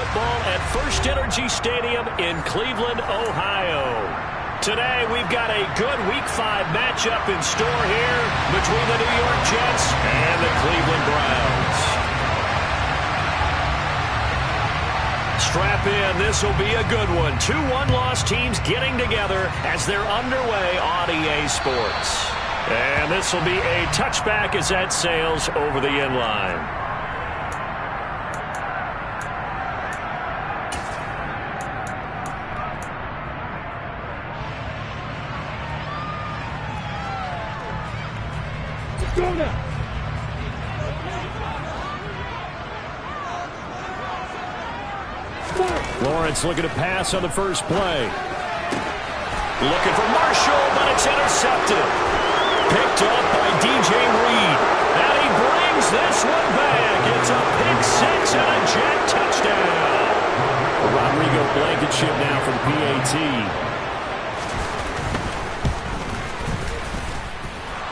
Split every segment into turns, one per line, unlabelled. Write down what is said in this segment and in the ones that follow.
football at First Energy Stadium in Cleveland, Ohio. Today, we've got a good Week 5 matchup in store here between the New York Jets and the Cleveland Browns. Strap in, this will be a good one. Two one-loss teams getting together as they're underway on EA Sports. And this will be a touchback as that sails over the end line. Lawrence looking to pass on the first play. Looking for Marshall, but it's intercepted. Picked up by DJ Reed. And he brings this one back. It's a pick six and a Jet touchdown. Rodrigo Blankenship now for the PAT.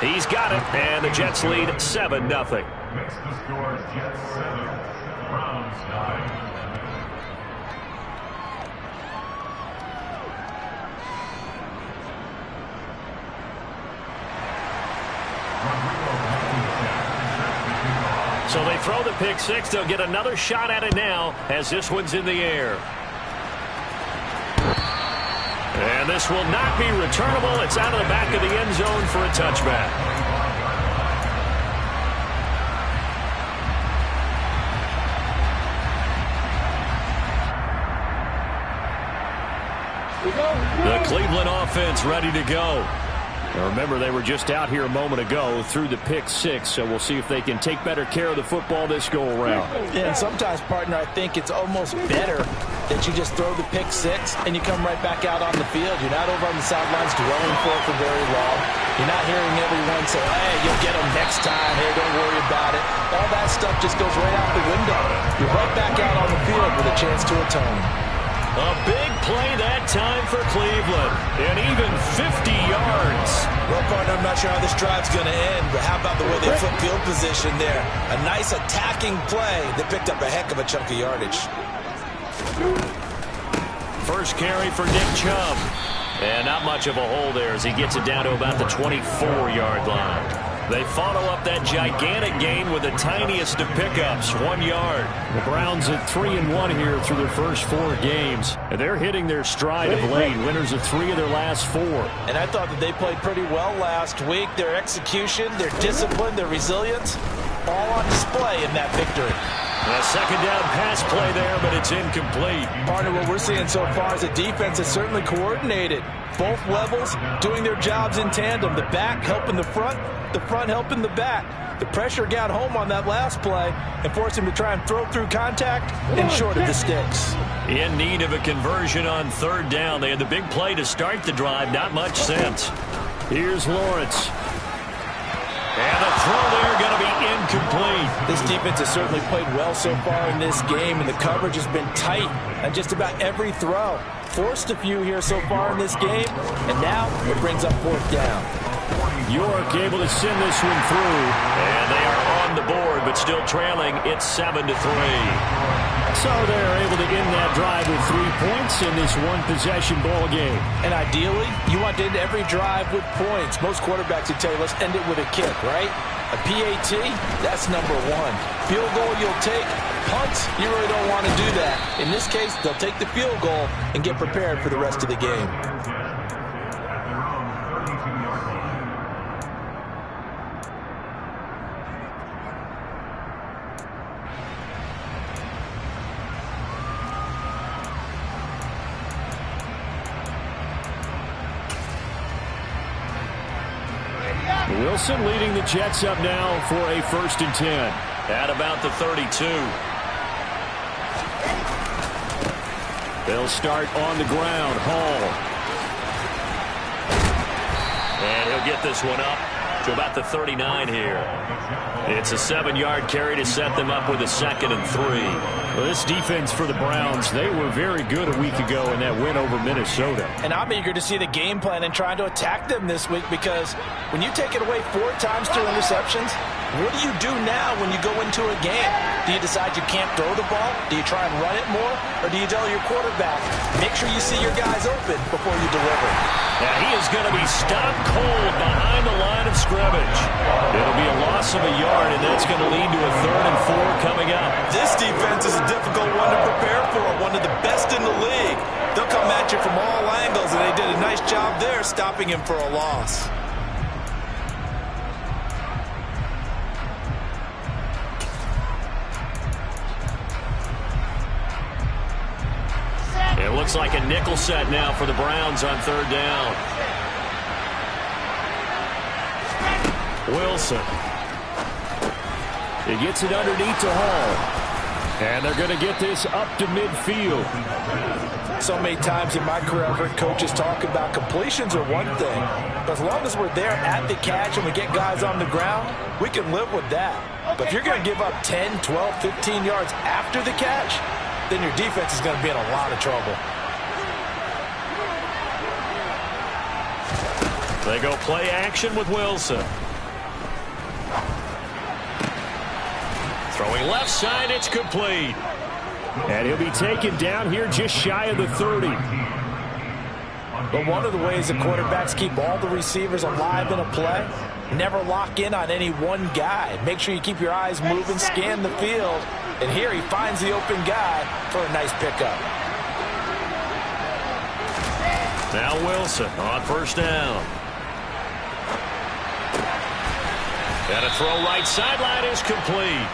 He's got it, and the Jets lead 7-0.
Next to score, Jets 7, Browns 9.
So they throw the pick six. They'll get another shot at it now as this one's in the air. And this will not be returnable. It's out of the back of the end zone for a touchback. The Cleveland offense ready to go. Now remember, they were just out here a moment ago through the pick six, so we'll see if they can take better care of the football this go-around.
Yeah, and sometimes, partner, I think it's almost better that you just throw the pick six and you come right back out on the field. You're not over on the sidelines dwelling for very long. You're not hearing everyone say, hey, you'll get them next time. Hey, don't worry about it. All that stuff just goes right out the window. You're right back out on the field with a chance to atone.
A big play that time for Cleveland, and even 50 yards.
Well, partner, I'm not sure how this drive's going to end, but how about the way they flip field position there? A nice attacking play that picked up a heck of a chunk of yardage.
First carry for Nick Chubb. And not much of a hole there as he gets it down to about the 24-yard line. They follow up that gigantic gain with the tiniest of pickups, 1 yard.
The Browns at 3-1 here through their first 4 games. And they're hitting their stride of late. Winners of 3 of their last 4.
And I thought that they played pretty well last week. Their execution, their discipline, their resilience, all on display in that victory.
A second down pass play there, but it's incomplete.
Partner, what we're seeing so far is a defense that's certainly coordinated. Both levels doing their jobs in tandem. The back helping the front helping the back. The pressure got home on that last play and forced him to try and throw through contact and short of the sticks.
In need of a conversion on third down. They had the big play to start the drive. Not much sense.
Here's Lawrence.
And the throw there going to be incomplete.
This defense has certainly played well so far in this game, and the coverage has been tight on just about every throw. Forced a few here so far in this game, and now it brings up fourth down.
York able to send this one through.
And they are on the board, but still trailing. It's 7-3.
So they're able to end that drive with 3 points in this one-possession ball game.
And ideally, you want to end every drive with points. Most quarterbacks would tell you, let's end it with a kick, right? A PAT, that's number 1. Field goal you'll take. Punts, you really don't want to do that. In this case, they'll take the field goal and get prepared for the rest of the game.
Wilson leading the Jets up now for a 1st and 10.
At about the 32.
They'll start on the ground. Hall.
And he'll get this one up to about the 39 here. It's a 7-yard carry to set them up with a 2nd and 3.
Well, this defense for the Browns, they were very good a week ago in that win over Minnesota.
And I'm eager to see the game plan and trying to attack them this week, because when you take it away 4 times through interceptions, What do you do now when you go into a game? Do you decide you can't throw the ball? Do you try and run it more? Or do you tell your quarterback, make sure you see your guys open before you deliver?
Yeah, he is going to be stopped cold behind the line of scrimmage. It'll be a loss of a yard, and that's going to lead to a 3rd and 4 coming up.
This defense is a difficult one to prepare for, one of the best in the league. They'll come at you from all angles, and they did a nice job there stopping him for a loss.
It looks like a nickel set now for the Browns on 3rd down. Wilson. He gets it underneath to Hall. And they're going to get this up to midfield.
So many times in my career, I've heard coaches talk about completions are one thing. But as long as we're there at the catch and we get guys on the ground, we can live with that. But if you're going to give up 10, 12, 15 yards after the catch, then your defense is going to be in a lot of trouble.
They go play action with Wilson. Throwing left side, it's complete. And he'll be taken down here just shy of the 30.
But one of the ways the quarterbacks keep all the receivers alive in a play, never lock in on any one guy. Make sure you keep your eyes moving, scan the field. And here he finds the open guy for a nice pickup.
Now Wilson on 1st down. And a throw right sideline is complete.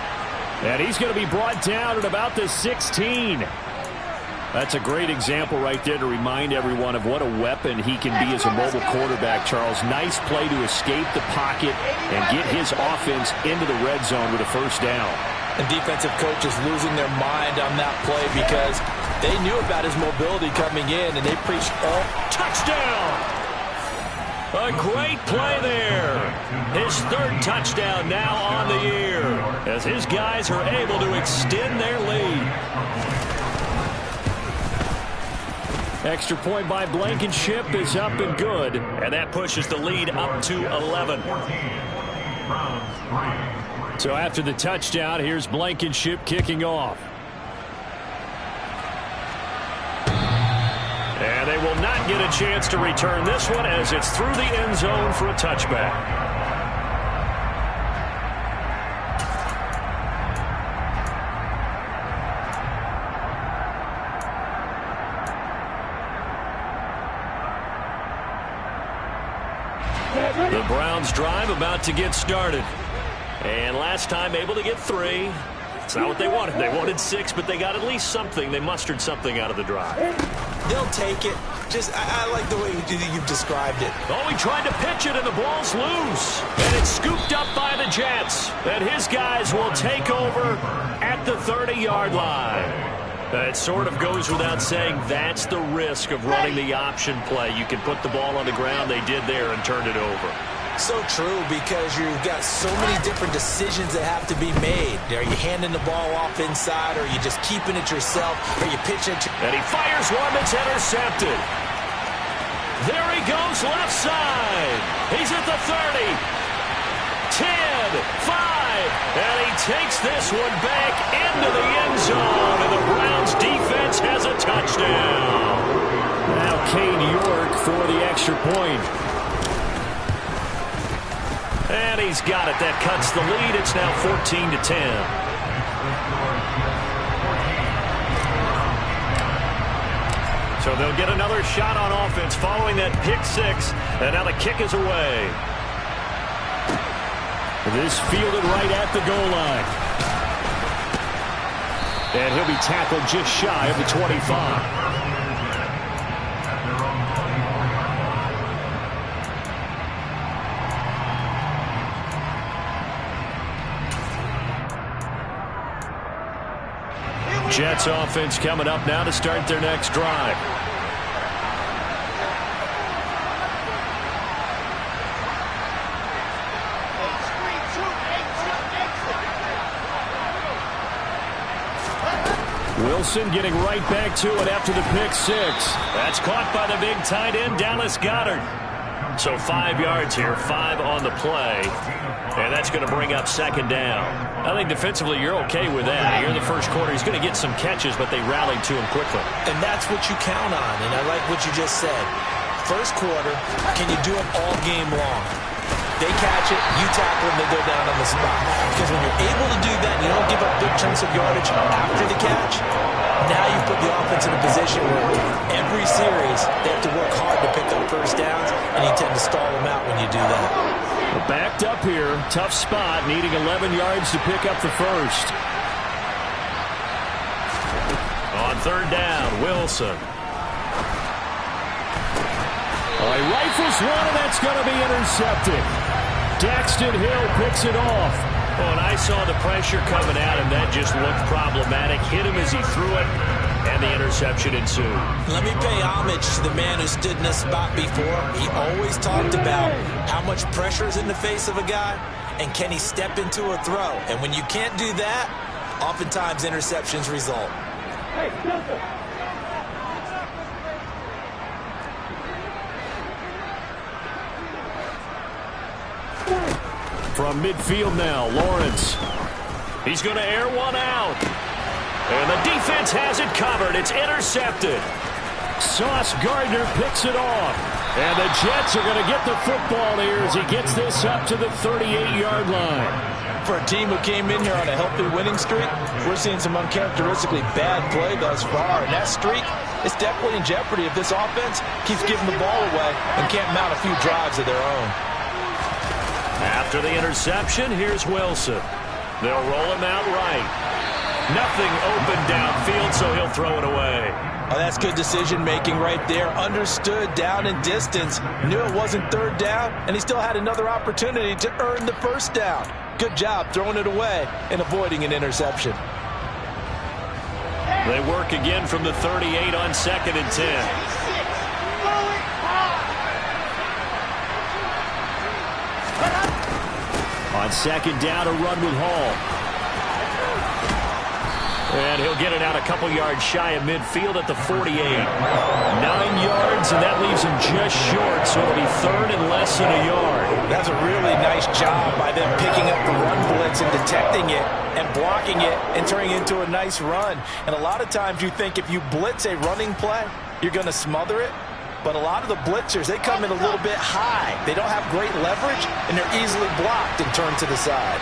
And he's going to be brought down at about the 16. That's a great example right there to remind everyone of what a weapon he can be as a mobile quarterback, Charles. Nice play to escape the pocket and get his offense into the red zone with a 1st down.
And defensive coaches losing their mind on that play because they knew about his mobility coming in, and they preached all.
Touchdown! A great play there. His 3rd touchdown now on the year as his guys are able to extend their lead. Extra point by Blankenship is up and good. And that pushes the lead up to 11. So after the touchdown, here's Blankenship kicking off. And they will not get a chance to return this one as it's through the end zone for a touchback. The Browns drive about to get started. And last time able to get 3. It's not what they wanted. They wanted 6, but they got at least something. They mustered something out of the drive.
They'll take it. I like the way you've described it.
Oh, he tried to pitch it, and the ball's loose. And it's scooped up by the Jets. And his guys will take over at the 30-yard line. It sort of goes without saying that's the risk of running the option play. You can put the ball on the ground. They did there and turned it over.
So true, because you've got so many different decisions that have to be made. Are you handing the ball off inside, or are you just keeping it yourself? Are you pitching it?
And he fires one that's intercepted. There he goes left side. He's at the 30. 10, 5, and he takes this one back into the end zone, and the Browns defense has a touchdown. Now Kane York for the extra point. And he's got it. That cuts the lead. It's now 14-10. So they'll get another shot on offense following that pick 6. And now the kick is away. This fielded right at the goal line. And he'll be tackled just shy of the 25. Jets offense coming up now to start their next drive. Wilson getting right back to it after the pick 6. That's caught by the big tight end, Dallas Goedert.
So 5 yards here, 5 on the play. And that's going to bring up second down. I think defensively you're okay with that. Here in the first quarter, he's going to get some catches, but they rallied to him quickly.
And that's what you count on, and I like what you just said. First quarter, can you do it all game long? They catch it, you tackle them, they go down on the spot. Because when you're able to do that, and you don't give up big chunks of yardage after the catch, now you put the offense in a position where every series they have to work hard to pick up first downs, and you tend to stall them out when you do that.
Well, backed up here, tough spot, needing 11 yards to pick up the first. On third down, Wilson. He rifles one, and that's going to be intercepted. Daxton Hill picks it off. Oh, and I saw the pressure coming at him. That just looked problematic. Hit him as he threw it, and the interception ensued. Let me pay homage to the man who stood in this spot before. He always talked about how much pressure is in the face of a guy, and can he step into a throw. And when you can't do that, oftentimes interceptions result. Hey, from midfield now, Lawrence. He's going to air one out. And the defense has it covered. It's intercepted. Sauce Gardner picks it off. And the Jets are going to get the football here as he gets this up to the 38-yard line.
For a team who came in here on a healthy winning streak, we're seeing some uncharacteristically bad play thus far. And that streak is definitely in jeopardy if this offense keeps giving the ball away and can't mount a few drives of their own.
After the interception, here's Wilson. They'll roll him out right. Nothing open downfield, so he'll throw it away.
Oh, that's good decision-making right there. Understood down in distance. Knew it wasn't third down, and he still had another opportunity to earn the first down. Good job throwing it away and avoiding an interception.
They work again from the 38 on 2nd and 10. On second down, a run with Hall. And he'll get it out a couple yards shy of midfield at the 48. 9 yards, and that leaves him just short, so it'll be third and less than a yard.
That's a really nice job by them picking up the run blitz and detecting it and blocking it and turning it into a nice run. And a lot of times you think if you blitz a running play, you're going to smother it. But a lot of the blitzers, they come in a little bit high. They don't have great leverage, and they're easily blocked and turned to the side.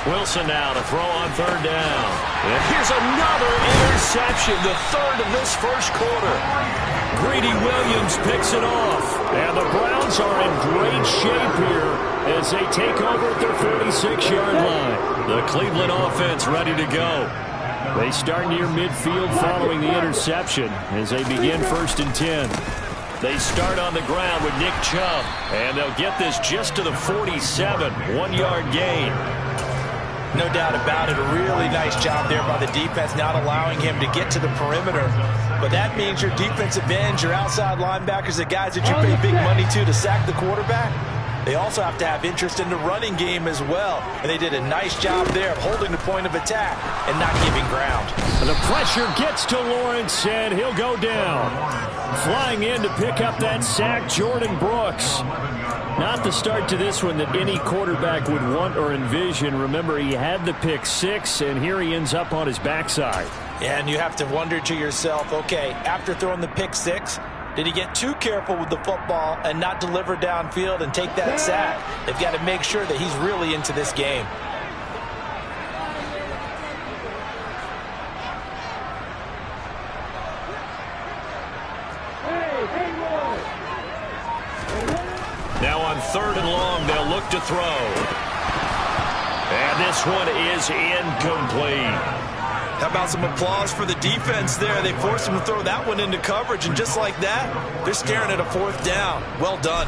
Wilson now to throw on third down. And here's another interception, the third of this first quarter. Greedy Williams picks it off. And the Browns are in great shape here as they take over at their 46-yard line. The Cleveland offense ready to go. They start near midfield following the interception as they begin 1st and 10. They start on the ground with Nick Chubb, and they'll get this just to the 47, 1-yard gain.
No doubt about it. A really nice job there by the defense, not allowing him to get to the perimeter. But that means your defensive ends, your outside linebackers, the guys that you pay big money to sack the quarterback, they also have to have interest in the running game as well. And they did a nice job there of holding the point of attack and not giving ground.
And the pressure gets to Lawrence, and he'll go down. Flying in to pick up that sack, Jordan Brooks. Not the start to this one that any quarterback would want or envision. Remember, he had the pick 6, and here he ends up on his backside.
Yeah, and you have to wonder to yourself, okay, after throwing the pick 6, did he get too careful with the football and not deliver downfield and take that sack? They've got to make sure that he's really into this game.
Now on 3rd and long, they'll look to throw. And this one is incomplete.
How about some applause for the defense there? They forced him to throw that one into coverage, and just like that, they're staring at a 4th down. Well done.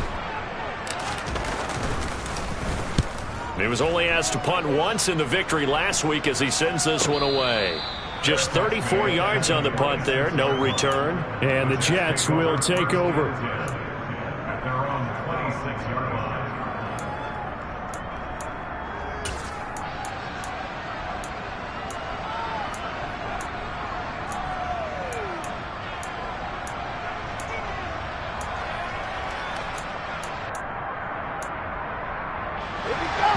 He was only asked to punt once in the victory last week as he sends this one away. Just 34 yards on the punt there, no return. And the Jets will take over.
At their own 26-yard line.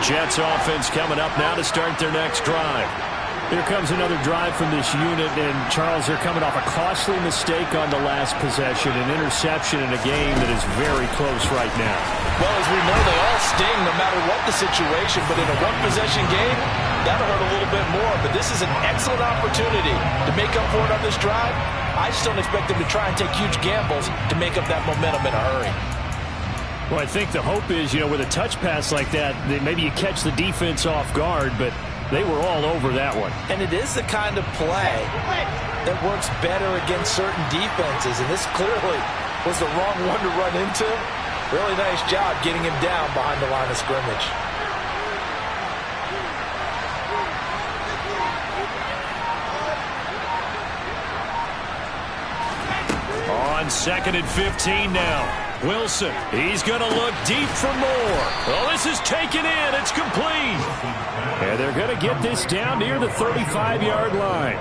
Jets offense coming up now to start their next drive.
Here comes another drive from this unit, and Charles, they're coming off a costly mistake on the last possession, an interception in a game that is very close right now.
Well, as we know, they all sting no matter what the situation, but in a one-possession game, that'll hurt a little bit more. But this is an excellent opportunity to make up for it on this drive. I just don't expect them to try and take huge gambles to make up that momentum in a hurry.
Well, I think the hope is, with a touch pass like that, maybe you catch the defense off guard, but they were all over that one.
And it is the kind of play that works better against certain defenses, and this clearly was the wrong one to run into. Really nice job getting him down behind the line of scrimmage.
On 2nd and 15 now. Wilson, he's going to look deep for more. Well, this is taken in. It's complete.
And they're going to get this down near the 35-yard line.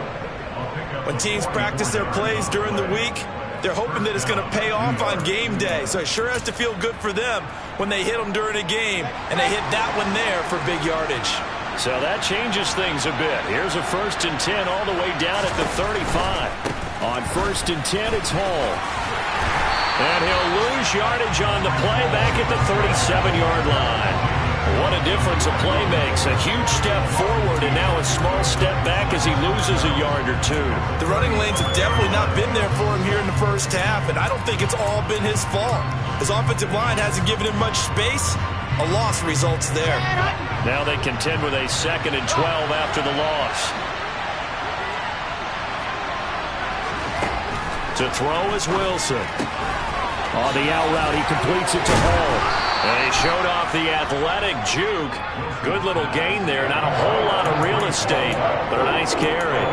When teams practice their plays during the week, they're hoping that it's going to pay off on game day. So it sure has to feel good for them when they hit them during a game, and they hit that one there for big yardage.
So that changes things a bit. Here's a 1st and 10 all the way down at the 35. On 1st and 10, it's Hall. And he'll lose yardage on the play back at the 37-yard line. What a difference a play makes. A huge step forward and now a small step back as he loses a yard or two.
The running lanes have definitely not been there for him here in the first half, and I don't think it's all been his fault. His offensive line hasn't given him much space. A loss results there.
Now they contend with a 2nd and 12 after the loss. To throw is Wilson. On the out route, he completes it to Hall. And he showed off the athletic juke. Good little gain there. Not a whole lot of real estate, but a nice carry.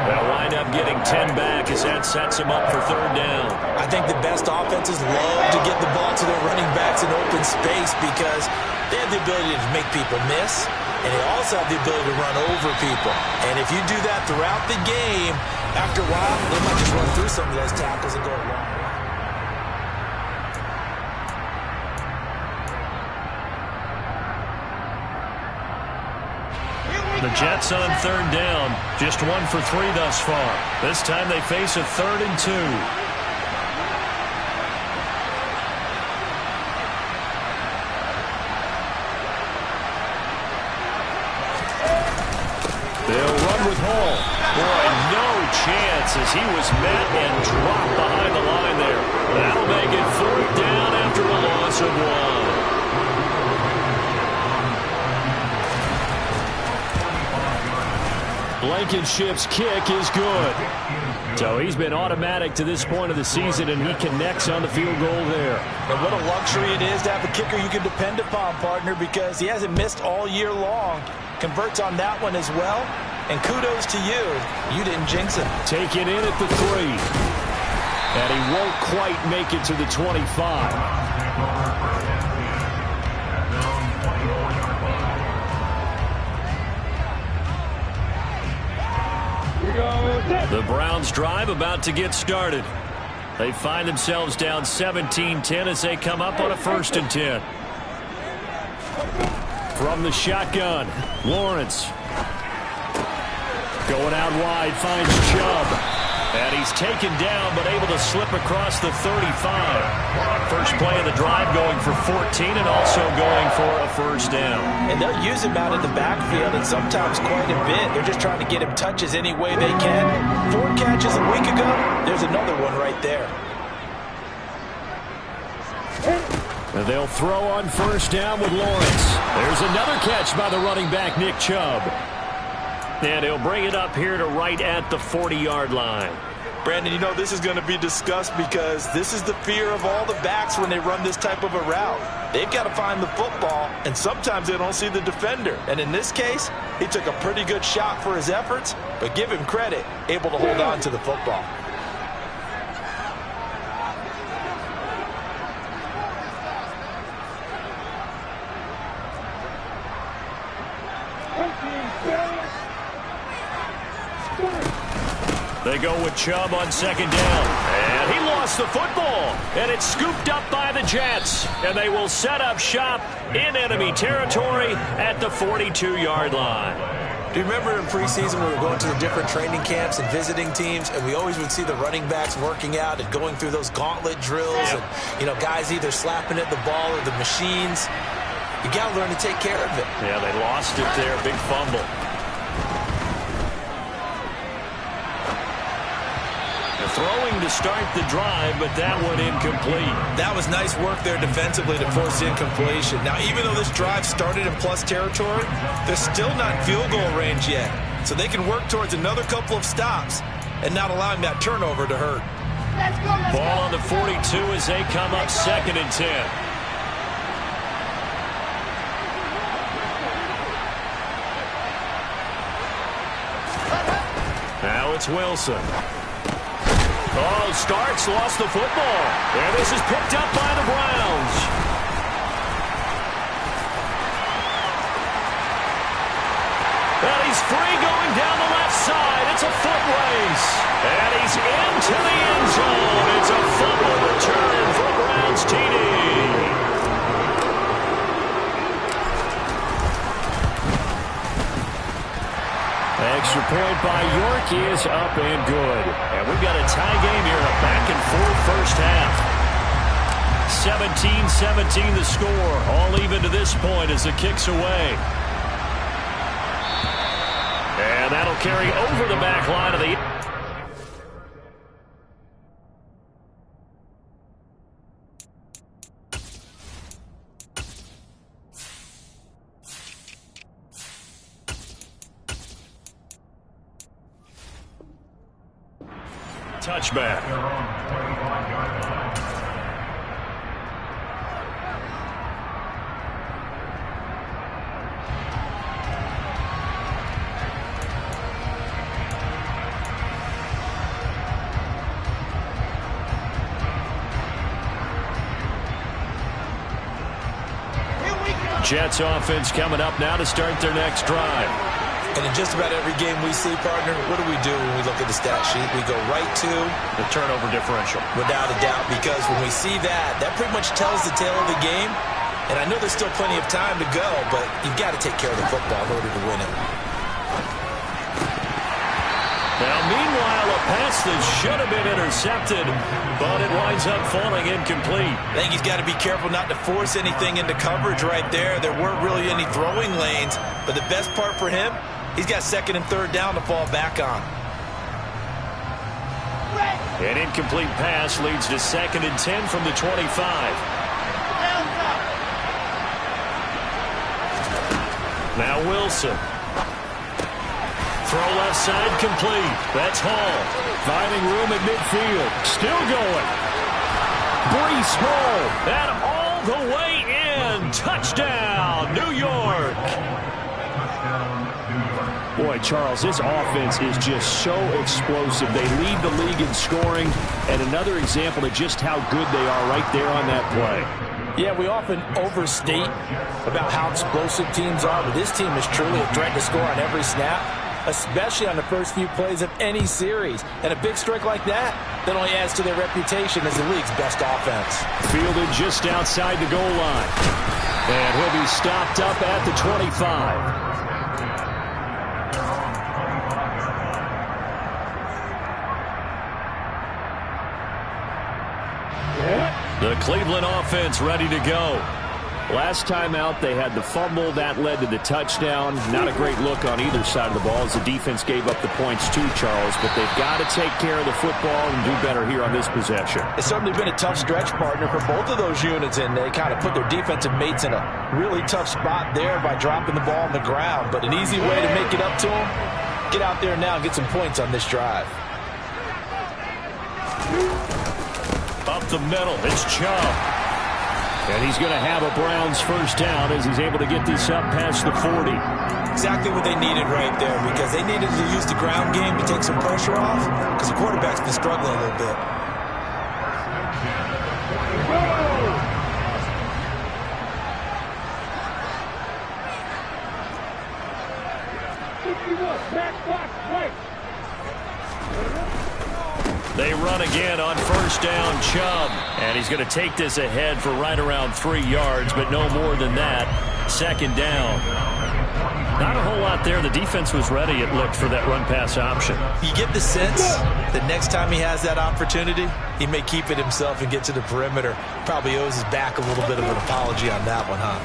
They'll wind up getting 10 back as that sets him up for 3rd down.
I think the best offenses love to get the ball to their running backs in open space because they have the ability to make people miss, and they also have the ability to run over people. And if you do that throughout the game, after a while, they might just run through some of those tackles and go long.
The Jets on 3rd down, just 1 for 3 thus far. This time they face a 3rd and 2. They'll run with Hall. Boy, no chance as he was met and dropped behind the line there. That'll make it 4th down after a loss of 1.
Blankenship's kick is good. So he's been automatic to this point of the season, and he connects on the field goal there.
And what a luxury it is to have a kicker you can depend upon, partner, because he hasn't missed all year long. Converts on that one as well. And kudos to you. You didn't jinx him.
Taken in at the 3. And he won't quite make it to the 25.
The Browns drive about to get started. They find themselves down 17-10 as they come up on a 1st and 10.
From the shotgun, Lawrence. Going out wide, finds Chubb.
And he's taken down, but able to slip across the 35. First play of the drive going for 14 and also going for a 1st down.
And they'll use him out in the backfield and sometimes quite a bit. They're just trying to get him touches any way they can. 4 catches a week ago. There's another one right there.
And they'll throw on 1st down with Lawrence. There's another catch by the running back, Nick Chubb.
And he'll bring it up here to right at the 40-yard line.
Brandon, this is going to be discussed because this is the fear of all the backs when they run this type of a route. They've got to find the football, and sometimes they don't see the defender. And in this case, he took a pretty good shot for his efforts, but give him credit, able to hold on to the football.
They go with Chubb on 2nd down. And he lost lost the football, and it's scooped up by the Jets. And they will set up shop in enemy territory at the 42-yard line.
Do you remember in preseason we were going to the different training camps and visiting teams, and we always would see the running backs working out and going through those gauntlet drills, and guys either slapping at the ball or the machines. You got to learn to take care of it.
Yeah, they lost it there. Big fumble. Throwing to start the drive, but that one incomplete.
That was nice work there defensively to force incompletion. Now, even though this drive started in plus territory, they're still not in field goal range yet. So they can work towards another couple of stops and not allowing that turnover to hurt.
Ball on the 42 as they come up 2nd and 10. Now it's Wilson. Oh, Starks lost the football. And this is picked up by the Browns. And he's free going down the left side. It's a foot race. And he's into the end zone. It's a fumble return for Browns TD. Extra point by York is up and good. And we've got a tie game here, a back-and-forth first half. 17-17 the score. All even to this point as the kick's away. And that'll carry over the back line of the... touchback. Jets offense coming up now to start their next drive.
And in just about every game we see, partner, what do we do when we look at the stat sheet? We go right to
the turnover differential.
Without a doubt, because when we see that, that pretty much tells the tale of the game. And I know there's still plenty of time to go, but you've got to take care of the football in order to win it.
Now, meanwhile, a pass that should have been intercepted, but it winds up falling incomplete.
I think he's got to be careful not to force anything into coverage right there. There weren't really any throwing lanes, but the best part for him, he's got 2nd and 3rd down to fall back on.
An incomplete pass leads to 2nd and 10 from the 25. Now Wilson. Throw left side complete. That's Hall. Finding room at midfield. Still going. Breece Hall. And all the way in. Touchdown, New York. Boy, Charles, this offense is just so explosive. They lead the league in scoring, and another example of just how good they are right there on that play.
Yeah, we often overstate about how explosive teams are, but this team is truly a threat to score on every snap, especially on the first few plays of any series. And a big strike like that only adds to their reputation as the league's best offense.
Fielded just outside the goal line. And he'll be stopped up at the 25. The Cleveland offense ready to go. Last time out, they had the fumble. That led to the touchdown. Not a great look on either side of the ball as the defense gave up the points too, Charles. But they've got to take care of the football and do better here on this possession.
It's certainly been a tough stretch, partner, for both of those units, and they kind of put their defensive mates in a really tough spot there by dropping the ball on the ground. But an easy way to make it up to them, get out there now and get some points on this drive.
Up the middle, it's Chubb. And he's going to have a Browns first down as he's able to get this up past the 40.
Exactly what they needed right there, because they needed to use the ground game to take some pressure off, because the quarterback's been struggling a little bit.
They run again on first down, Chubb. And he's going to take this ahead for right around 3 yards, but no more than that. Second down. Not a whole lot there. The defense was ready, it looked, for that run-pass option.
You get the sense that next time he has that opportunity, he may keep it himself and get to the perimeter. Probably owes his back a little bit of an apology on that one, huh?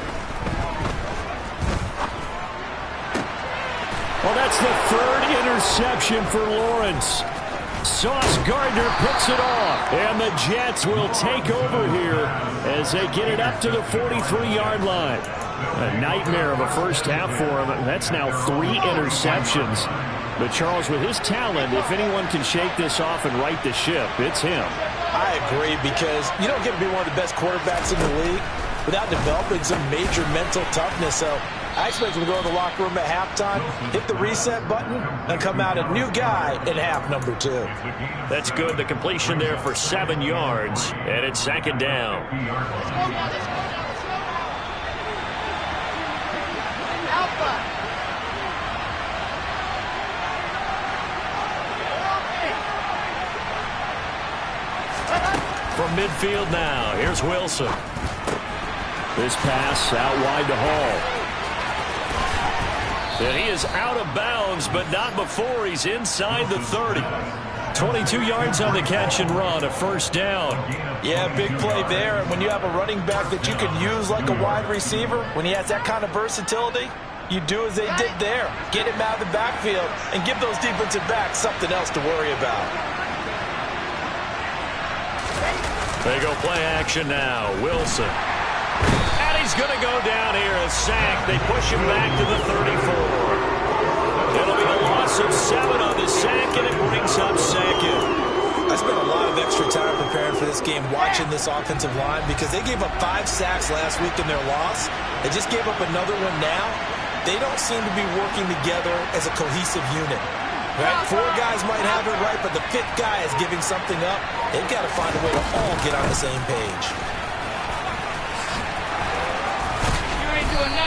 Well, that's the 3rd interception for Lawrence. Sauce Gardner picks it off, and the Jets will take over here as they get it up to the 43-yard line. A nightmare of a first half for him. That's now 3 interceptions. But, Charles, with his talent, if anyone can shake this off and right the ship, it's him.
I agree, because you don't get to be one of the best quarterbacks in the league without developing some major mental toughness. So I expect him to go to the locker room at halftime, hit the reset button, and come out a new guy in half number 2.
That's good. The completion there for 7 yards, and it's second down. From midfield now, here's Wilson. This pass out wide to Hall. And he is out of bounds, but not before he's inside the 30. 22 yards on the catch and run, a first down.
Yeah, big play there. And when you have a running back that you can use like a wide receiver, when he has that kind of versatility, you do as they did there. Get him out of the backfield and give those defensive backs something else to worry about.
They go play action now. Wilson. And he's going to go down here. A sack. They push him back to the 34. It'll be a loss of 7 on the sack, and it brings up second.
I spent a lot of extra time preparing for this game watching this offensive line because they gave up 5 sacks last week in their loss. They just gave up another one now. They don't seem to be working together as a cohesive unit. Right? 4 guys might have it right, but the 5th guy is giving something up. They've got to find a way to all get on the same page.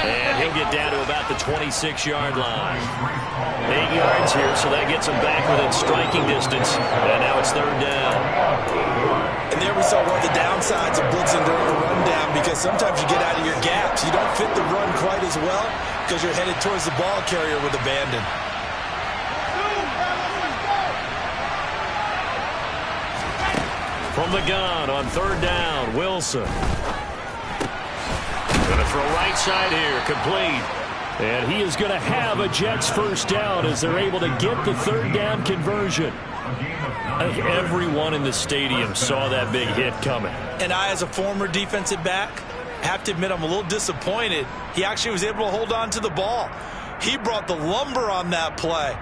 And he'll get down to about the 26-yard line. 8 yards here, so that gets him back within striking distance. And now it's third down.
And there we saw one of the downsides of blitzing during the rundown, because sometimes you get out of your gaps. You don't fit the run quite as well because you're headed towards the ball carrier with abandon.
From the gun on third down, Wilson. Going to throw right side here, complete. And he is going to have a Jets first down as they're able to get the third down conversion. I think everyone in the stadium saw that big hit coming.
And I, as a former defensive back, have to admit I'm a little disappointed. He actually was able to hold on to the ball. He brought the lumber on that play.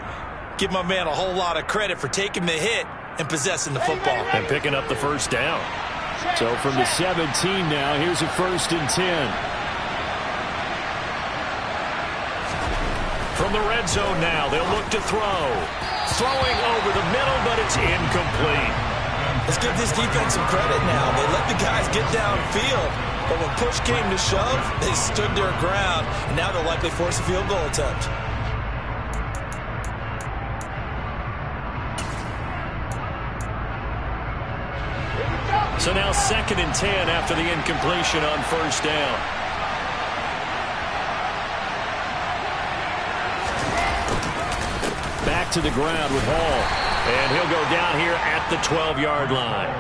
Give my man a whole lot of credit for taking the hit and possessing the football.
And picking up the first down. So from the 17 now, here's a 1st and 10. From the red zone now, they'll look to throw. Throwing over the middle, but it's incomplete.
Let's give this defense some credit now. They let the guys get downfield, but when push came to shove, they stood their ground, and now they'll likely force a field goal attempt.
So now 2nd and 10 after the incompletion on first down. Back to the ground with Hall. And he'll go down here at the 12-yard line.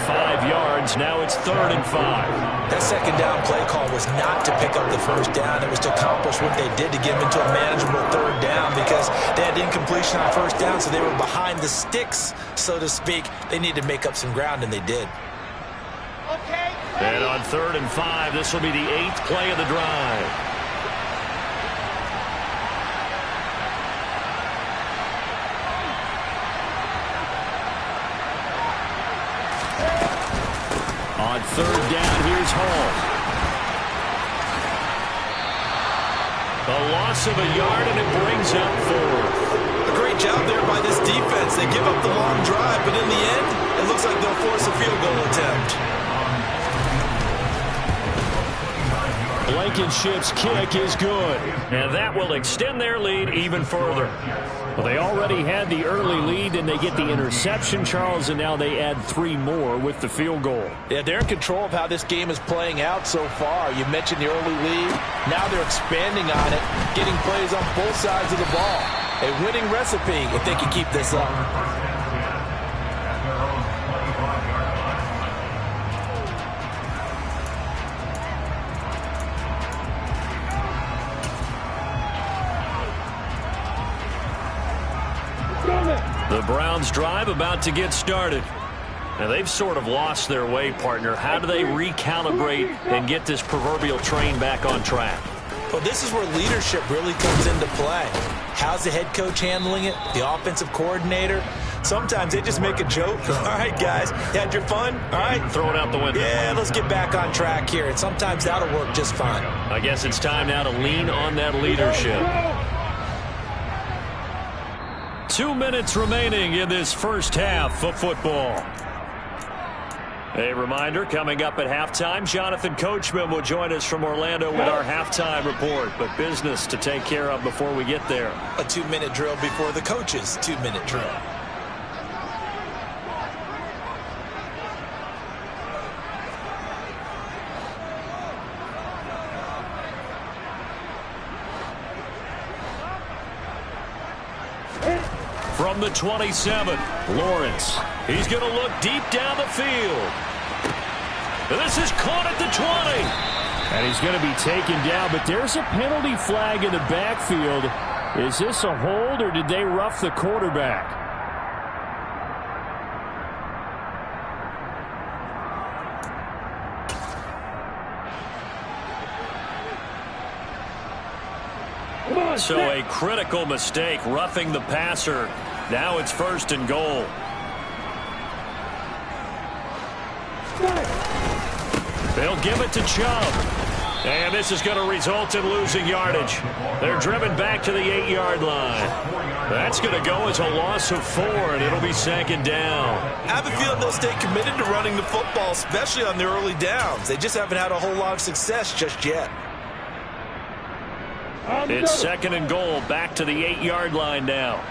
5 yards. Now it's 3rd and 5.
That second down play call was not to pick up the first down. It was to accomplish what they did to get them into a manageable 3rd down, because they had incompletion on first down, so they were behind the sticks, so to speak. They needed to make up some ground, and they did.
And on 3rd and 5, this will be the 8th play of the drive. On 3rd down, here's Hall. A loss of a yard, and it brings up 4th.
A great job there by this defense. They give up the long drive, but in the end, it looks like they'll force a field goal attempt.
Blankenship's kick is good. And that will extend their lead even further. Well, they already had the early lead, and they get the interception, Charles, and now they add 3 more with the field goal.
Yeah, they're in control of how this game is playing out so far. You mentioned the early lead. Now they're expanding on it, getting plays on both sides of the ball. A winning recipe if they can keep this up.
The Browns drive about to get started. Now, they've sort of lost their way, partner. How do they recalibrate and get this proverbial train back on track?
Well, this is where leadership really comes into play. How's the head coach handling it? The offensive coordinator? Sometimes they just make a joke. All right, guys, you had your fun? All right.
Throw it out the window.
Yeah, let's get back on track here. And sometimes that'll work just fine.
I guess it's time now to lean on that leadership. 2 minutes remaining in this first half of football. A reminder, coming up at halftime, Jonathan Coachman will join us from Orlando with our halftime report. But business to take care of before we get there.
A 2-minute drill before the coach's 2-minute drill.
From the 27, Lawrence. He's going to look deep down the field. This is caught at the 20. And he's going to be taken down, but there's a penalty flag in the backfield. Is this a hold, or did they rough the quarterback? So a critical mistake, roughing the passer. Now it's 1st and goal. They'll give it to Chubb. And this is going to result in losing yardage. They're driven back to the 8-yard line. That's going to go as a loss of 4, and it'll be 2nd down.
I have a feeling they'll stay committed to running the football, especially on the early downs. They just haven't had a whole lot of success just yet.
It's 2nd and goal, back to the 8-yard line now.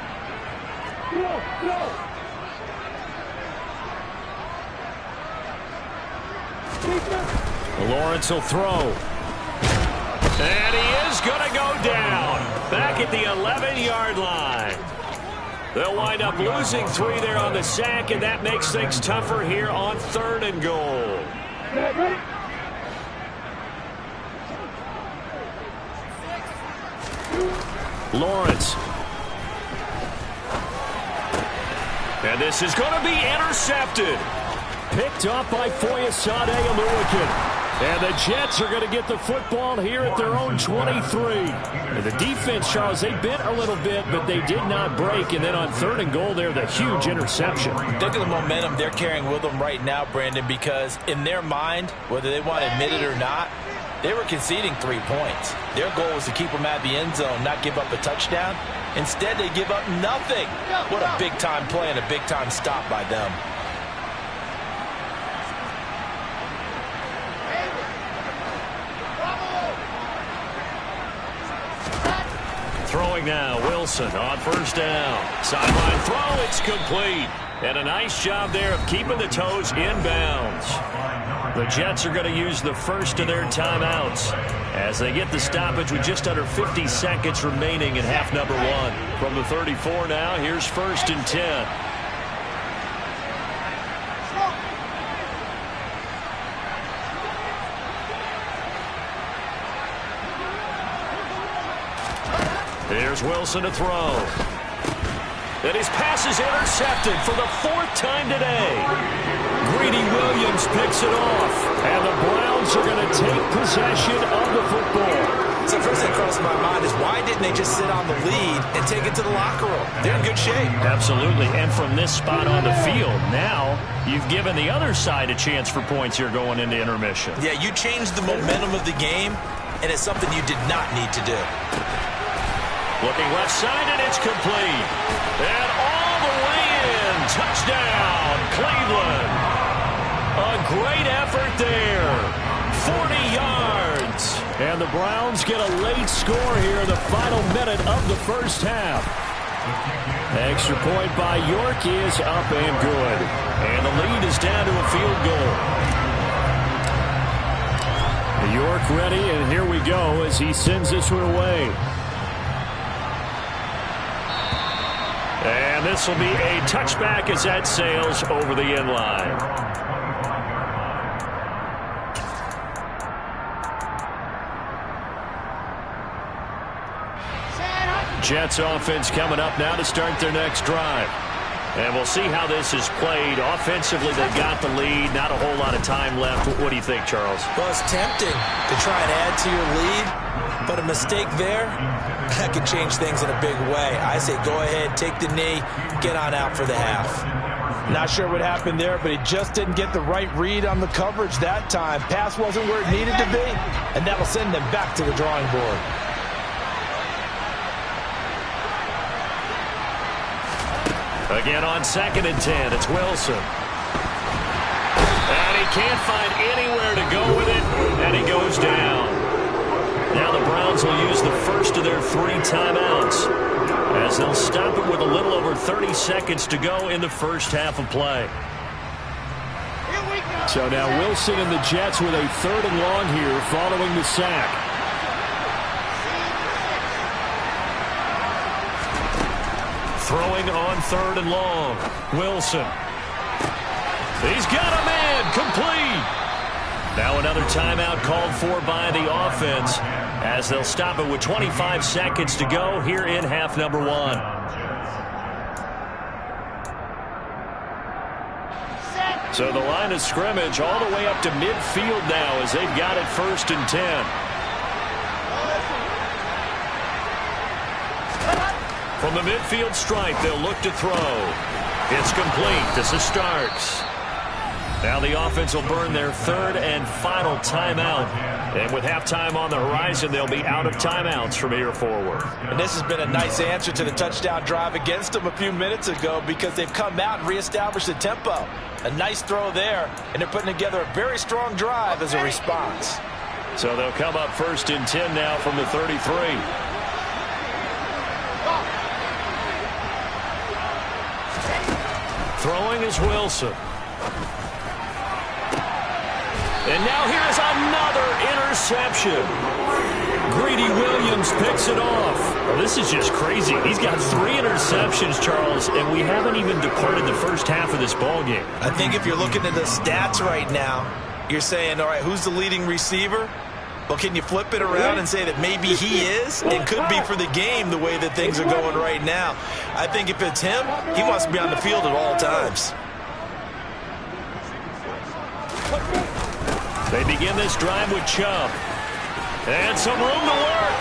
Lawrence will throw. And he is going to go down. Back at the 11-yard line. They'll wind up losing 3 there on the sack, and that makes things tougher here on 3rd and goal. Lawrence. And this is going to be intercepted. Picked up by Foyesade Oluwakin. And the Jets are going to get the football here at their own 23. And the defense, Charles, they bit a little bit, but they did not break. And then on 3rd and goal there, the huge interception.
Look at the momentum they're carrying with them right now, Brandon, because in their mind, whether they want to admit it or not, they were conceding 3 points. Their goal was to keep them out of the end zone, not give up a touchdown. Instead, they give up nothing. What a big-time play and a big-time stop by them.
Throwing now, Wilson on 1st down. Sideline throw, it's complete. And a nice job there of keeping the toes inbounds. The Jets are going to use the first of their timeouts as they get the stoppage with just under 50 seconds remaining in half number 1. From the 34 now, here's 1st and 10. Here's Wilson to throw. And his pass is intercepted for the 4th time today. Greedy Williams picks it off. And the Browns are going to take possession of the football.
So first thing crossed my mind is why didn't they just sit on the lead and take it to the locker room? They're in good shape.
Absolutely. And from this spot on the field, now you've given the other side a chance for points here going into intermission.
Yeah, you changed the momentum of the game, and it's something you did not need to do.
Looking left side, and it's complete. And all the way in. Touchdown, Cleveland. A great effort there. 40 yards. And the Browns get a late score here in the final minute of the first half. Extra point by York is up and good. And the lead is down to a field goal. York ready, and here we go as he sends this one away. And this will be a touchback as that sails over the end line. Jets offense coming up now to start their next drive. And we'll see how this is played. Offensively, they got the lead. Not a whole lot of time left. What do you think, Charles?
Well, it's tempting to try and add to your lead, but a mistake there, that could change things in a big way. I say go ahead, take the knee, get on out for the half.
Not sure what happened there, but he just didn't get the right read on the coverage that time. Pass wasn't where it needed to be, and that'll send them back to the drawing board.
Again on 2nd and 10, it's Wilson. And he can't find anywhere to go with it, and he goes down. Now the Browns will use the first of their 3 timeouts as they'll stop it with a little over 30 seconds to go in the first half of play.
So now Wilson and the Jets with a 3rd and long here following the sack.
Throwing on 3rd and long. Wilson. He's got a man. Complete. Now another timeout called for by the offense as they'll stop it with 25 seconds to go here in half number 1. So the line of scrimmage all the way up to midfield now as they've got it 1st and 10. From the midfield stripe, they'll look to throw. It's complete. This is Starks. Now the offense will burn their 3rd and final timeout. And with halftime on the horizon, they'll be out of timeouts from here forward.
And this has been a nice answer to the touchdown drive against them a few minutes ago because they've come out and reestablished the tempo. A nice throw there, and they're putting together a very strong drive as a response.
So they'll come up 1st and 10 now from the 33. Throwing is Wilson. And now here is another interception. Greedy Williams picks it off. Well, this is just crazy. He's got 3 interceptions, Charles, and we haven't even departed the first half of this ballgame.
I think if you're looking at the stats right now, you're saying, all right, who's the leading receiver? Well, can you flip it around and say that maybe he is? It could be for the game the way that things are going right now. I think if it's him, he wants to be on the field at all times.
They begin this drive with Chubb. And some room to work.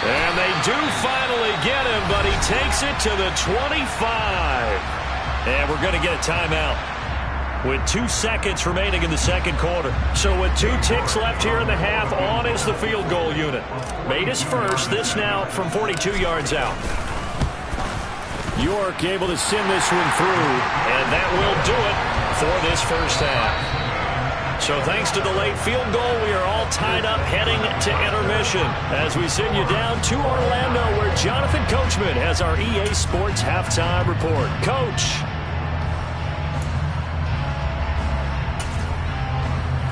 And they do finally get him, but he takes it to the 25. And we're going to get a timeout with 2 seconds remaining in the second quarter. So with 2 ticks left here in the half, on is the field goal unit. Made his first, this now from 42 yards out.
York able to send this one through.
And that will do it for this first half. So thanks to the late field goal, we are all tied up heading to intermission as we send you down to Orlando where Jonathan Coachman has our EA Sports halftime report. Coach.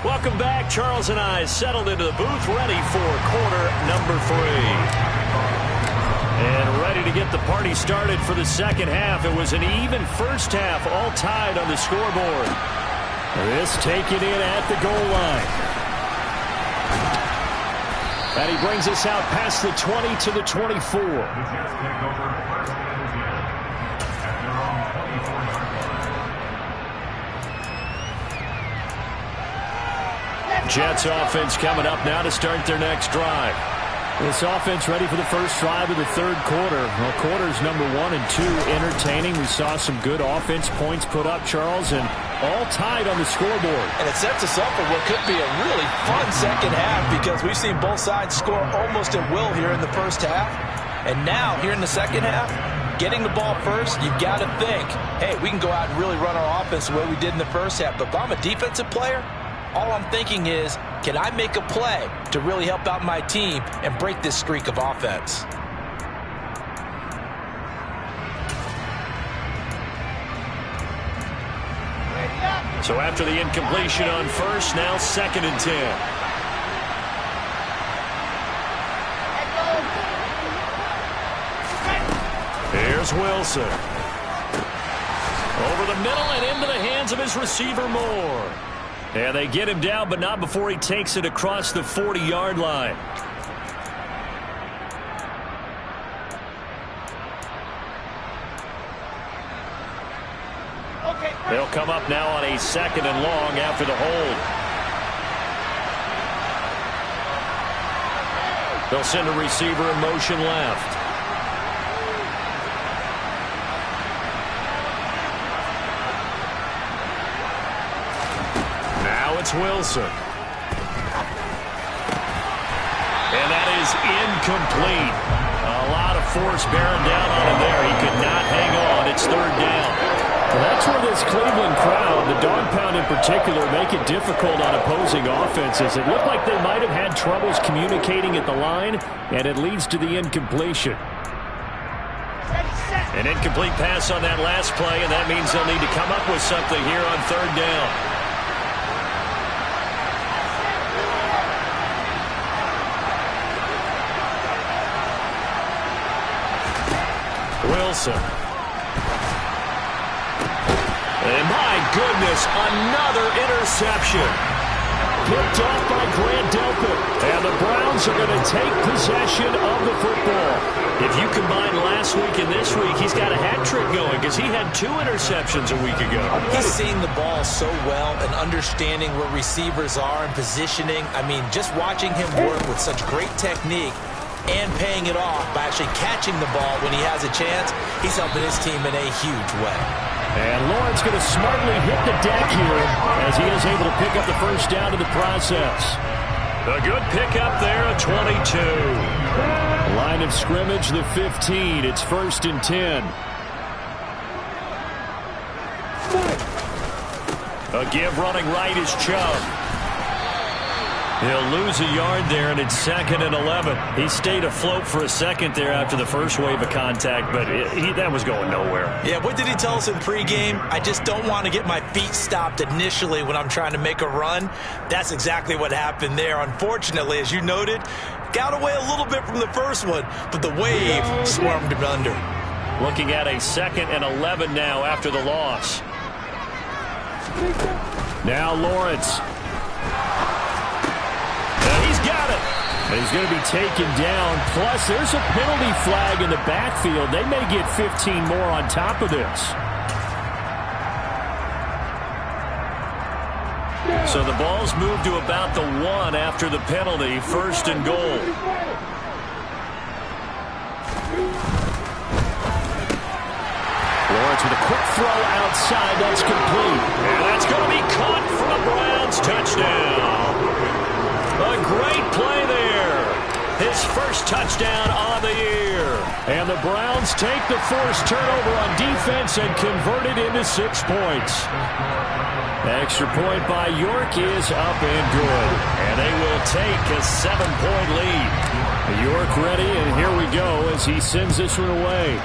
Welcome back. Charles and I settled into the booth ready for quarter number 3. And ready to get the party started for the second half. It was an even first half, all tied on the scoreboard.
This taken in at the goal line. And he brings us out past the 20 to the 24.
Jets offense coming up now to start their next drive.
This offense ready for the first drive of the third quarter. Well, quarters number 1 and 2 entertaining. We saw some good offense points put up, Charles, and all tied on the scoreboard.
And it sets us up for what could be a really fun second half because we've seen both sides score almost at will here in the first half. And now, here in the second half, getting the ball first, you've got to think, hey, we can go out and really run our offense the way we did in the first half. But if I'm a defensive player, all I'm thinking is, can I make a play to really help out my team and break this streak of offense?
So after the incompletion on first, now 2nd and 10. Here's Wilson. Over the middle and into the hands of his receiver, Moore. And they get him down, but not before he takes it across the 40-yard line. They'll come up now on a 2nd and long after the hold. They'll send a receiver in motion left. Now it's Wilson. And that is incomplete. A lot of force bearing down on him there. He could not hang on. It's 3rd down.
Well, that's where this Cleveland crowd, the dog pound in particular, make it difficult on opposing offenses. It looked like they might have had troubles communicating at the line, and it leads to the incompletion.
An incomplete pass on that last play, and that means they'll need to come up with something here on 3rd down. Wilson. And my goodness, another interception. Picked off by Grant Delpit. And the Browns are going to take possession of the football. If you combine last week and this week, he's got a hat trick going because he had 2 interceptions a week ago.
He's seeing the ball so well and understanding where receivers are and positioning. I mean, just watching him work with such great technique and paying it off by actually catching the ball when he has a chance, he's helping his team in a huge way.
And Lawrence going to smartly hit the deck here as he is able to pick up the first down in the process.
A good pickup there, a 22.
Line of scrimmage, the 15. It's 1st and 10.
A give running right is Chubb. He'll lose a yard there, and it's 2nd and 11. He stayed afloat for a second there after the first wave of contact, but that was going nowhere.
Yeah, what did he tell us in pregame? I just don't want to get my feet stopped initially when I'm trying to make a run. That's exactly what happened there. Unfortunately, as you noted, got away a little bit from the first one, but the wave swarmed him under.
Looking at a 2nd and 11 now after the loss.
Now Lawrence.
Got it.
And he's going to be taken down. Plus, there's a penalty flag in the backfield. They may get 15 more on top of this.
So the ball's moved to about the 1 after the penalty. 1st and goal.
Lawrence with a quick throw outside. That's complete.
And that's going to be caught for a Browns touchdown. A great play there. His first touchdown on the year.
And the Browns take the forced turnover on defense and convert it into 6 points. Extra point by York is up and good. And they will take a 7-point lead. York ready, and here we go as he sends this one away.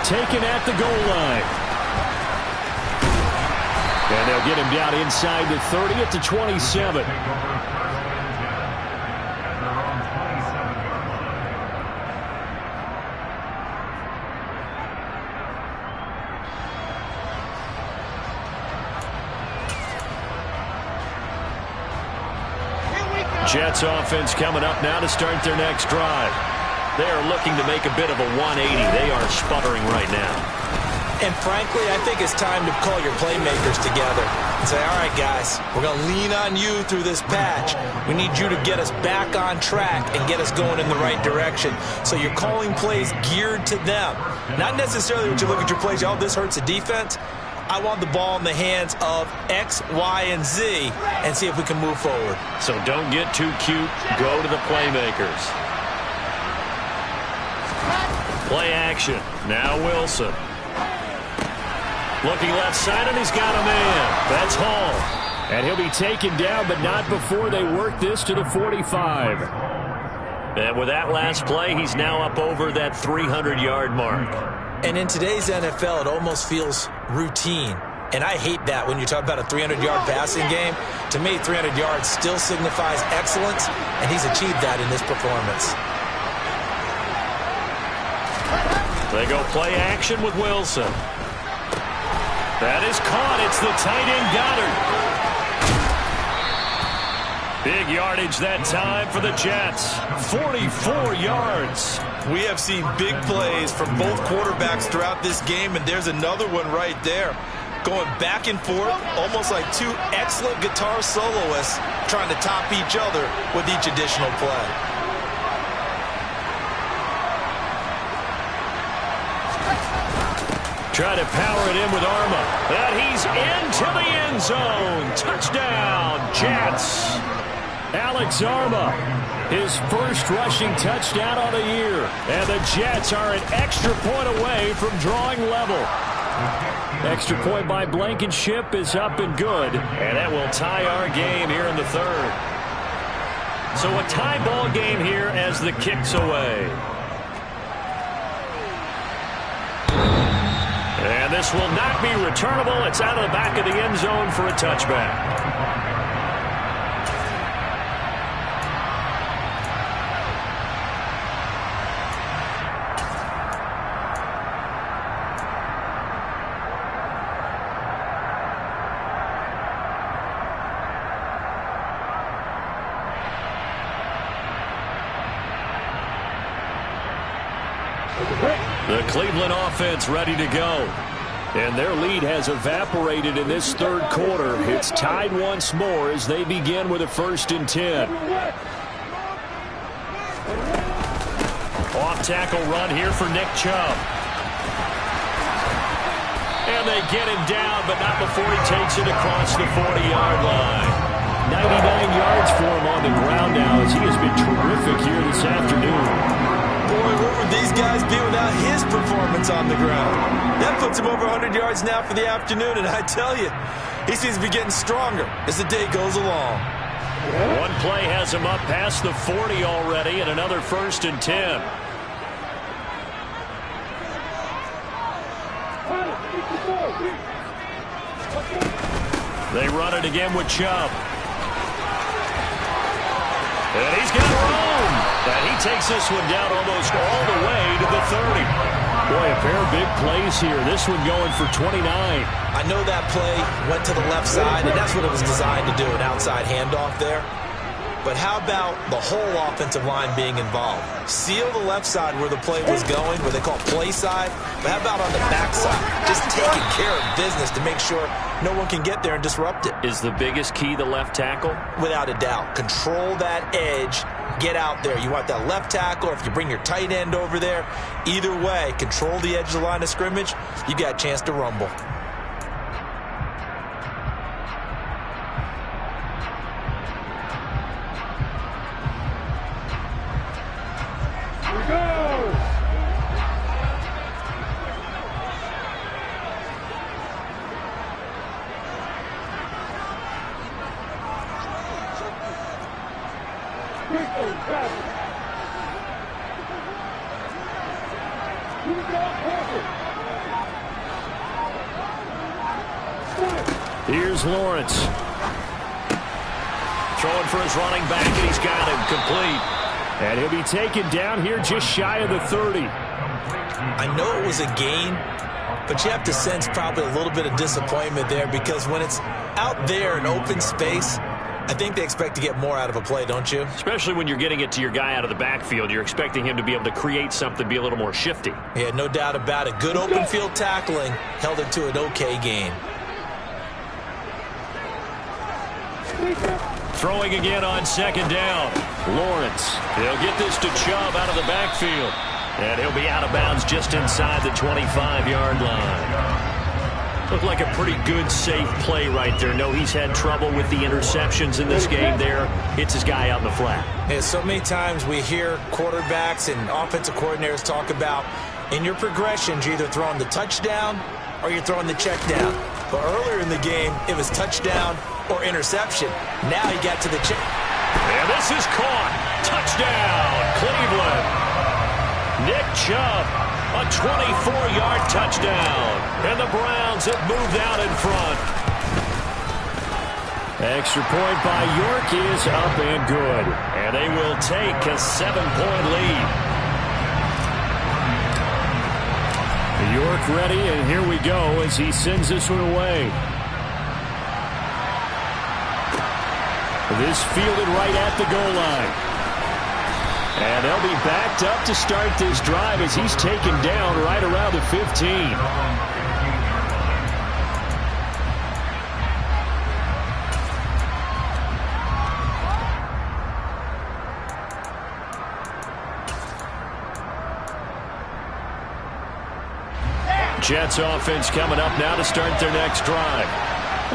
Taken at the goal line. And they'll get him down inside the 30 at the 27.
Jets offense coming up now to start their next drive. They are looking to make a bit of a 180. They are sputtering right now.
And frankly, I think it's time to call your playmakers together and say, all right, guys, we're going to lean on you through this patch. We need you to get us back on track and get us going in the right direction. So you're calling plays geared to them. Not necessarily when you look at your plays, oh, this hurts the defense. I want the ball in the hands of X, Y, and Z and see if we can move forward.
So don't get too cute. Go to the playmakers.
Play action. Now Wilson. Looking left side, and he's got a man. That's Hall. And he'll be taken down, but not before they work this to the 45. And with that last play, he's now up over that 300-yard mark.
And in today's NFL, it almost feels routine. And I hate that when you talk about a 300-yard passing game. To me, 300 yards still signifies excellence, and he's achieved that in this performance.
They go play action with Wilson. That is caught. It's the tight end Goddard. Big yardage that time for the Jets. 44 yards.
We have seen big plays from both quarterbacks throughout this game, and there's another one right there. Going back and forth, almost like two excellent guitar soloists trying to top each other with each additional play.
Try to power it in with Arma. And he's into the end zone. Touchdown, Jets. Alex Arma, his first rushing touchdown of the year. And the Jets are an extra point away from drawing level. Extra point by Blankenship is up and good. And that will tie our game here in the third. So a tie ball game here as the kick's away. And this will not be returnable. It's out of the back of the end zone for a touchback. The Cleveland offense ready to go. And their lead has evaporated in this third quarter. It's tied once more as they begin with a 1st and 10. Off tackle run here for Nick Chubb. And they get him down, but not before he takes it across the 40-yard line. 99 yards for him on the ground now as he has been terrific here this afternoon.
Boy, where would these guys be without his performance on the ground? That puts him over 100 yards now for the afternoon, and I tell you, he seems to be getting stronger as the day goes along.
One play has him up past the 40 already, and another 1st and 10. They run it again with Chubb. And he's got room. And he takes this one down almost all the way to the 30. Boy, a pair of big plays here. This one going for 29.
I know that play went to the left side, and that's what it was designed to do, an outside handoff there. But how about the whole offensive line being involved? Seal the left side where the play was going, where they call play side. But how about on the back side? Just taking care of business to make sure no one can get there and disrupt it.
Is the biggest key the left tackle?
Without a doubt. Control that edge. Get out there. You want that left tackle, or if you bring your tight end over there, either way, control the edge of the line of scrimmage, you got a chance to rumble.
Here's Lawrence. Throwing for his running back, and he's got him complete. And he'll be taken down here just shy of the 30.
I know it was a gain, but you have to sense probably a little bit of disappointment there, because when it's out there in open space, I think they expect to get more out of a play, don't you?
Especially when you're getting it to your guy out of the backfield. You're expecting him to be able to create something, be a little more shifty.
Yeah, no doubt about it. Good open field tackling held it to an okay gain.
Throwing again on 2nd down. Lawrence. He'll get this to Chubb out of the backfield. And he'll be out of bounds just inside the 25-yard line. Looked like a pretty good, safe play right there. No, he's had trouble with the interceptions in this game there. Hits his guy out in the flat.
Yeah, so many times we hear quarterbacks and offensive coordinators talk about In your progressions, you're either throwing the touchdown or you're throwing the check down. But earlier in the game, it was touchdown or interception. Now he got to the check.
And this is caught. Touchdown, Cleveland. Nick Chubb, a 24-yard touchdown. And the Browns have moved out in front. Extra point by York is up and good. And they will take a 7-point lead. York ready, and here we go as he sends this one away. This fielded right at the goal line. And they'll be backed up to start this drive as he's taken down right around the 15. Jets offense coming up now to start their next drive.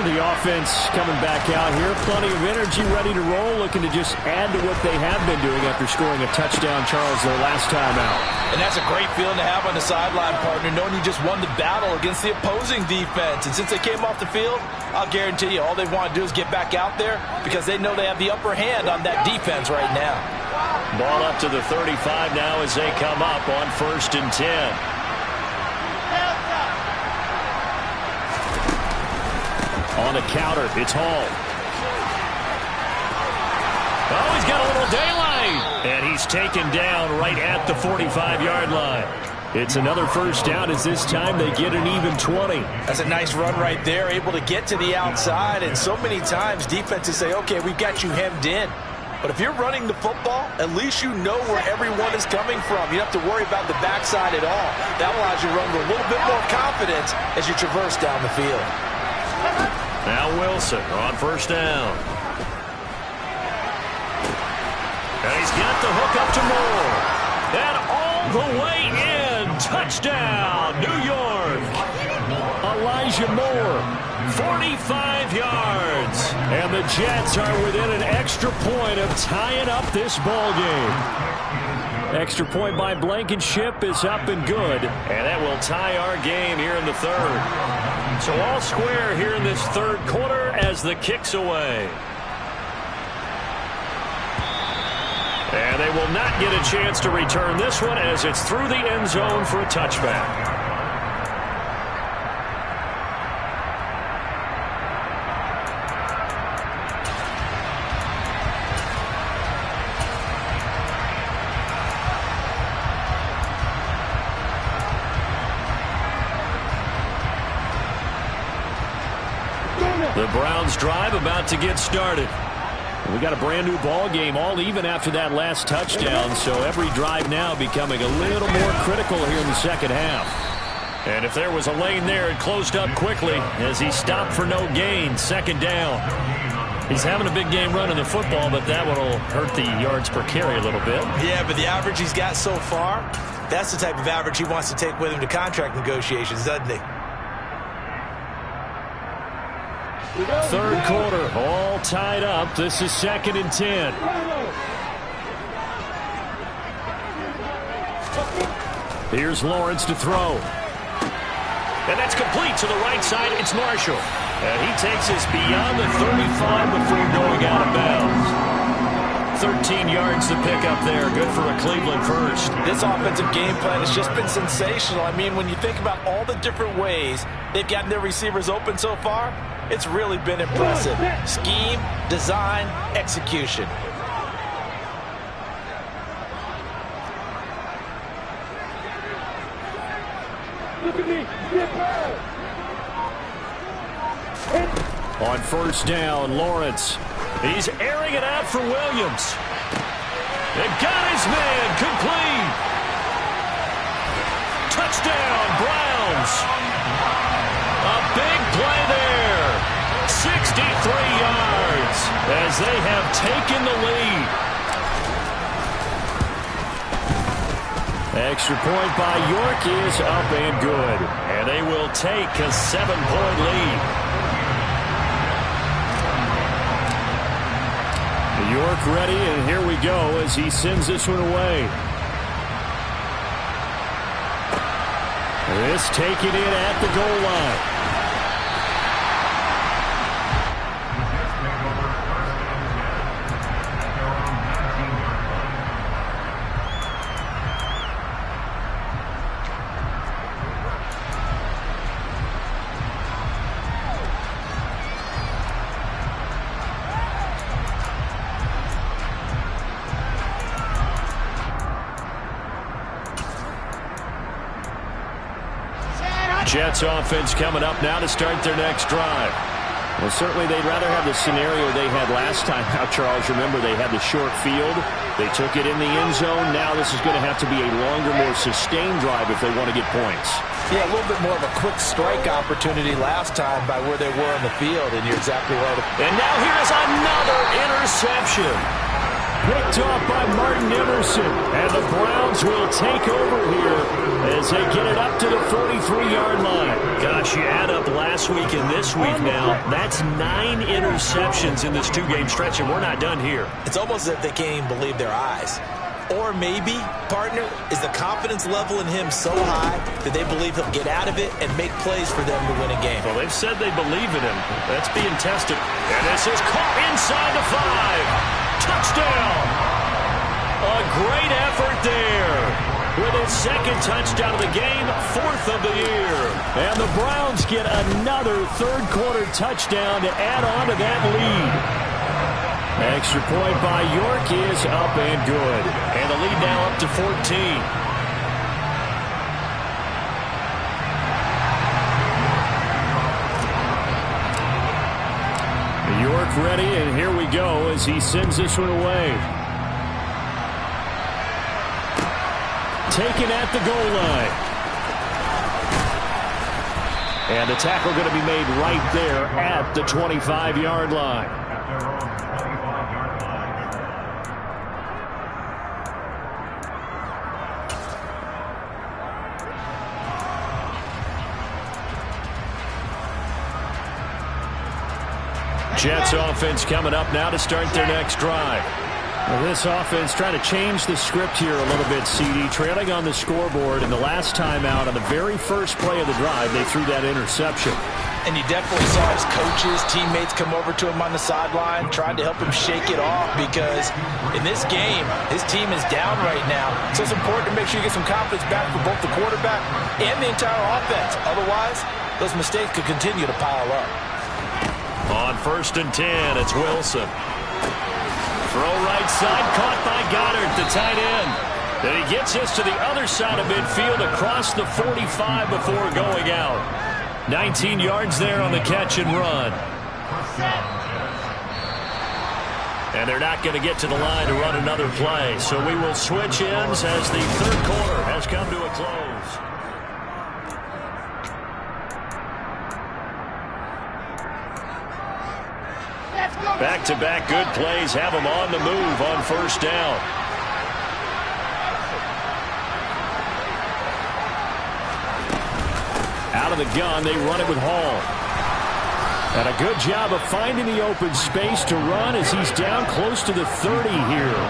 The offense coming back out here. Plenty of energy, ready to roll, looking to just add to what they have been doing after scoring a touchdown, Charles, their last time out.
And that's a great feeling to have on the sideline, partner, knowing you just won the battle against the opposing defense. And since they came off the field, I'll guarantee you all they want to do is get back out there because they know they have the upper hand on that defense right now.
Ball up to the 35 now as they come up on 1st and 10. On the counter, it's Hall. Oh, he's got a little daylight. And he's taken down right at the 45-yard line. It's another first down as this time they get an even 20.
That's a nice run right there, able to get to the outside. And so many times defenses say, okay, we've got you hemmed in. But if you're running the football, at least you know where everyone is coming from. You don't have to worry about the backside at all. That allows you to run with a little bit more confidence as you traverse down the field.
Now Wilson on first down. And he's got the hook up to Moore. And all the way in. Touchdown, New York. Elijah Moore, 45 yards. And the Jets are within an extra point of tying up this ball game. Extra point by Blankenship is up and good. And that will tie our game here in the third. So all square here in this third quarter as the kick's away. And they will not get a chance to return this one as it's through the end zone for a touchback. The Browns drive about to get started. We got a brand new ball game, all even after that last touchdown, so every drive now becoming a little more critical here in the second half. And if there was a lane there, it closed up quickly as he stopped for no gain. Second down. He's having a big game running the football, but that one will hurt the yards per carry a little bit.
Yeah, but the average he's got so far, that's the type of average he wants to take with him to contract negotiations, doesn't he?
Third quarter, all tied up. This is 2nd and 10. Here's Lawrence to throw. And that's complete to the right side. It's Marshall. And he takes us beyond the 35 before going out of bounds. 13 yards to pick up there. Good for a Cleveland first.
This offensive game plan has just been sensational. I mean, when you think about all the different ways they've gotten their receivers open so far, it's really been impressive. Scheme, design, execution.
On first down, Lawrence. He's airing it out for Williams. They got his man complete. Touchdown, Browns. A big play there. 63 yards as they have taken the lead. Extra point by York is up and good. And they will take a 7-point lead. York ready, and here we go as he sends this one away. This taken in at the goal line. Jets offense coming up now to start their next drive. Well, certainly they'd rather have the scenario they had last time out, Charles. Remember, they had the short field. They took it in the end zone. Now this is going to have to be a longer, more sustained drive if they want to get points.
Yeah, a little bit more of a quick strike opportunity last time by where they were on the field, and you're exactly right.
And now here's another interception. Picked off by Martin Emerson. And the Browns will take over here as they get it up to the 43-yard line.
Gosh, you add up last week and this week now. That's 9 interceptions in this two-game stretch, and we're not done here.
It's almost as if they can't even believe their eyes. Or maybe, partner, is the confidence level in him so high that they believe he'll get out of it and make plays for them to win a game.
Well, they've said they believe in him. That's being tested. And this is caught inside the 5. Touchdown! A great effort there. With his second touchdown of the game, 4th of the year.
And the Browns get another third-quarter touchdown to add on to that lead. Extra point by York is up and good.
And the lead now up to 14.
York ready, and here we go as he sends this one away. Taken at the goal line. And the tackle going to be made right there at the 25-yard line. Jets offense coming up now to start their next drive. Well, this offense trying to change the script here a little bit, CD. Trailing on the scoreboard, and the last time out on the very first play of the drive, they threw that interception.
And you definitely saw his coaches, teammates come over to him on the sideline, trying to help him shake it off because in this game, his team is down right now. So it's important to make sure you get some confidence back for both the quarterback and the entire offense. Otherwise, those mistakes could continue to pile up.
On 1st and 10, it's Wilson. Throw right side, caught by Goddard, the tight end. Then he gets us to the other side of midfield across the 45 before going out. 19 yards there on the catch and run. And they're not going to get to the line to run another play. So we will switch ends as the third quarter has come to a close. Back-to-back good plays have them on the move on 1st down.
Out of the gun, they run it with Hall. And a good job of finding the open space to run as he's down close to the 30 here.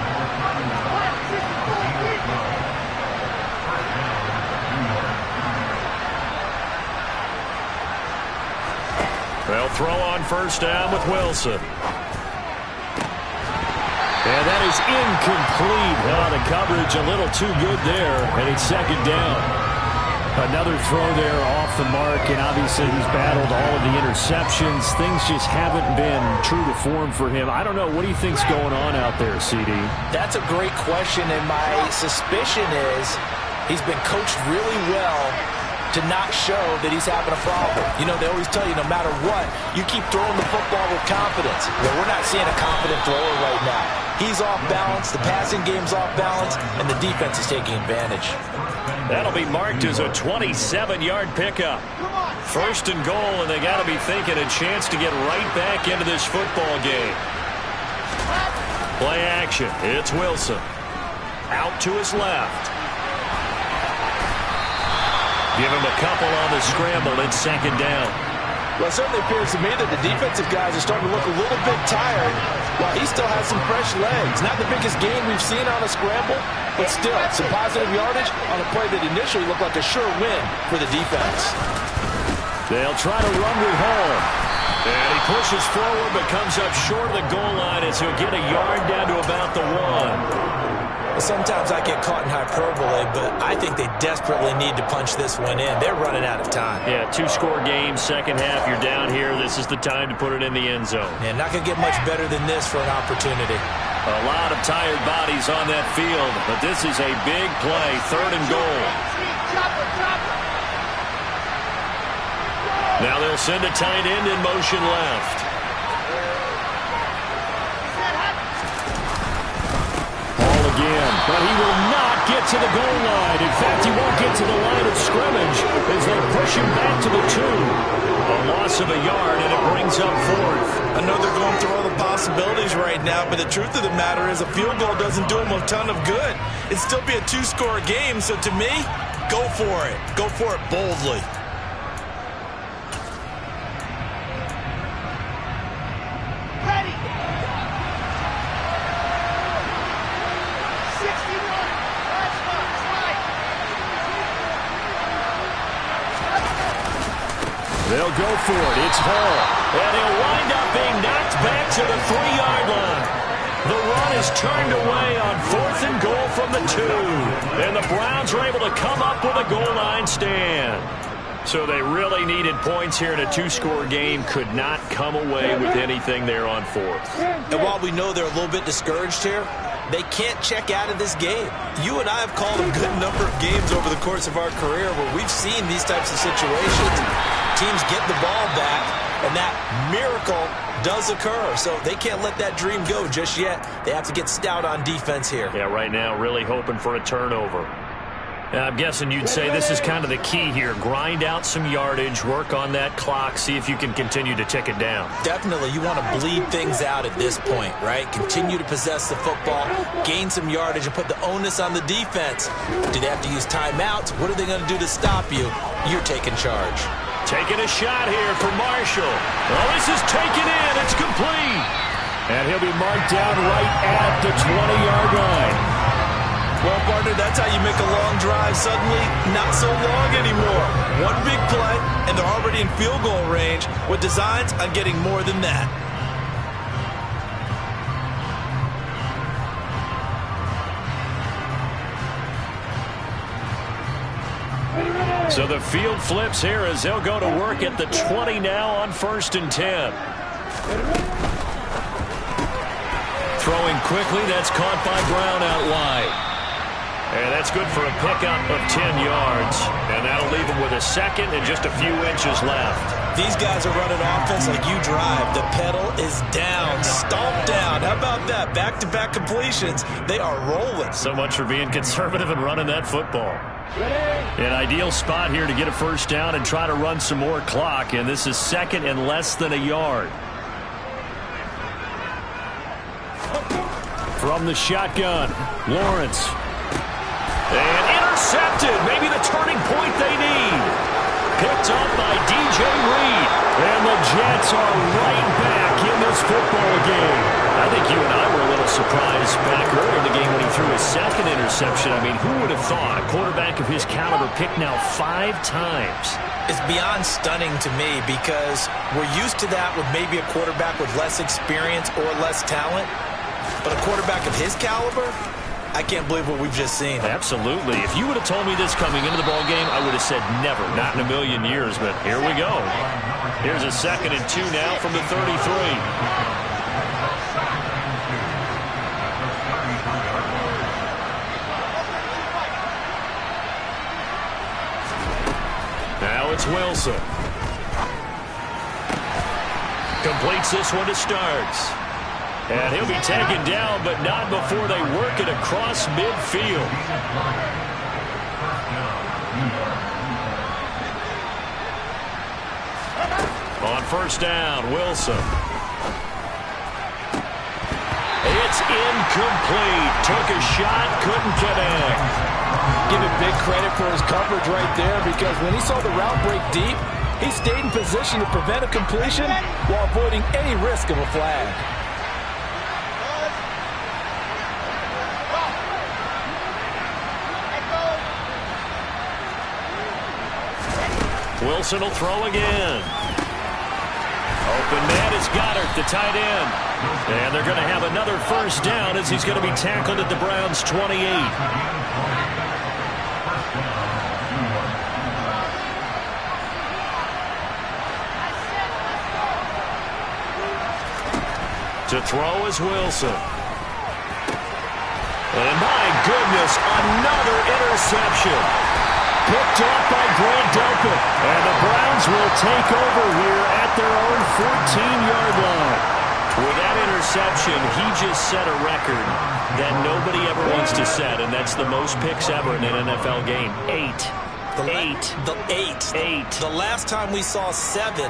They'll throw on 1st down with Wilson.
And that is incomplete. Oh, the coverage a little too good there, and it's 2nd down. Another throw there off the mark, and obviously he's battled all of the interceptions. Things just haven't been true to form for him. I don't know. What do you think's going on out there, CD?
That's a great question, and my suspicion is he's been coached really well to not show that he's having a problem. You know, they always tell you no matter what, you keep throwing the football with confidence. Well, we're not seeing a confident thrower right now. He's off balance, the passing game's off balance, and the defense is taking advantage.
That'll be marked as a 27-yard pickup. 1st and goal, and they got to be thinking a chance to get right back into this football game. Play action. It's Wilson. Out to his left. Give him a couple on the scramble. It's 2nd down.
Well, it certainly appears to me that the defensive guys are starting to look a little bit tired while he still has some fresh legs. Not the biggest gain we've seen on a scramble, but still some positive yardage on a play that initially looked like a sure win for the defense.
They'll try to run with Hall. And he pushes forward but comes up short of the goal line as he'll get a yard down to about the 1.
Sometimes I get caught in hyperbole, but I think they desperately need to punch this one in. They're running out of time.
Yeah, 2-score game, second half, you're down here. This is the time to put it in the end zone.
And not going to get much better than this for an opportunity.
A lot of tired bodies on that field, but this is a big play, 3rd and goal. Now they'll send a tight end in motion left. Again, but he will not get to the goal line. In fact, he won't get to the line of scrimmage as they push him back to the 2. A loss of a yard, and it brings up 4th.
I know they're going through all the possibilities right now, but the truth of the matter is a field goal doesn't do them a ton of good. It'd still be a 2-score game, so to me, go for it. Go for it boldly.
They'll go for it. It's Hall. And he'll wind up being knocked back to the 3-yard line. The run is turned away on 4th and goal from the 2. And the Browns are able to come up with a goal line stand. So they really needed points here in a 2-score game. Could not come away with anything there on 4th.
And while we know they're a little bit discouraged here, they can't check out of this game. You and I have called a good number of games over the course of our career where we've seen these types of situations. Teams get the ball back, and that miracle does occur. So they can't let that dream go just yet. They have to get stout on defense here.
Yeah, right now really hoping for a turnover. I'm guessing you'd say this is kind of the key here. Grind out some yardage, work on that clock, see if you can continue to tick it down.
Definitely, you want to bleed things out at this point, right? Continue to possess the football, gain some yardage, and put the onus on the defense. Do they have to use timeouts? What are they going to do to stop you? You're taking charge.
Taking a shot here for Marshall. Oh, this is taken in. It's complete. And he'll be marked down right at the 20-yard line.
Well, partner, that's how you make a long drive suddenly not so long anymore. One big play, and they're already in field goal range with designs on getting more than that.
So the field flips here as they'll go to work at the 20 now on 1st and 10. Throwing quickly, that's caught by Brown out wide. And that's good for a pickup of 10 yards. And that'll leave him with a second and just a few inches left.
These guys are running offense like you drive. The pedal is down, stomped down. How about that? Back-to-back completions. They are rolling.
So much for being conservative and running that football. An ideal spot here to get a first down and try to run some more clock. And this is 2nd and less than a yard. From the shotgun, Lawrence. And intercepted. Maybe the turning point they need. Picked up by DJ Reed. And the Jets are right back in this football game. I think you and I were a little surprised back earlier in the game when he threw his 2nd interception. I mean, who would have thought a quarterback of his caliber picked now 5 times?
It's beyond stunning to me because we're used to that with maybe a quarterback with less experience or less talent. But a quarterback of his caliber, I can't believe what we've just seen.
Absolutely. If you would have told me this coming into the ball game, I would have said never, not in a million years. But here we go. Here's a 2nd and 2 now from the 33. Now it's Wilson. Completes this one to Starks. And he'll be taken down, but not before they work it across midfield. On 1st down, Wilson. It's incomplete. Took a shot, couldn't connect.
Give him big credit for his coverage right there because when he saw the route break deep, He stayed in position to prevent a completion while avoiding any risk of a flag.
Wilson will throw again. Open man is Goddard, the tight end. And they're going to have another first down as he's going to be tackled at the Browns' 28. To throw is Wilson. And my goodness, another interception. Picked off by Grant Delpit. And the Browns will take over here at their own 14-yard line. With that interception, he just set a record that nobody ever wants to set, and that's the most picks ever in an NFL game. 8.
The last time we saw 7,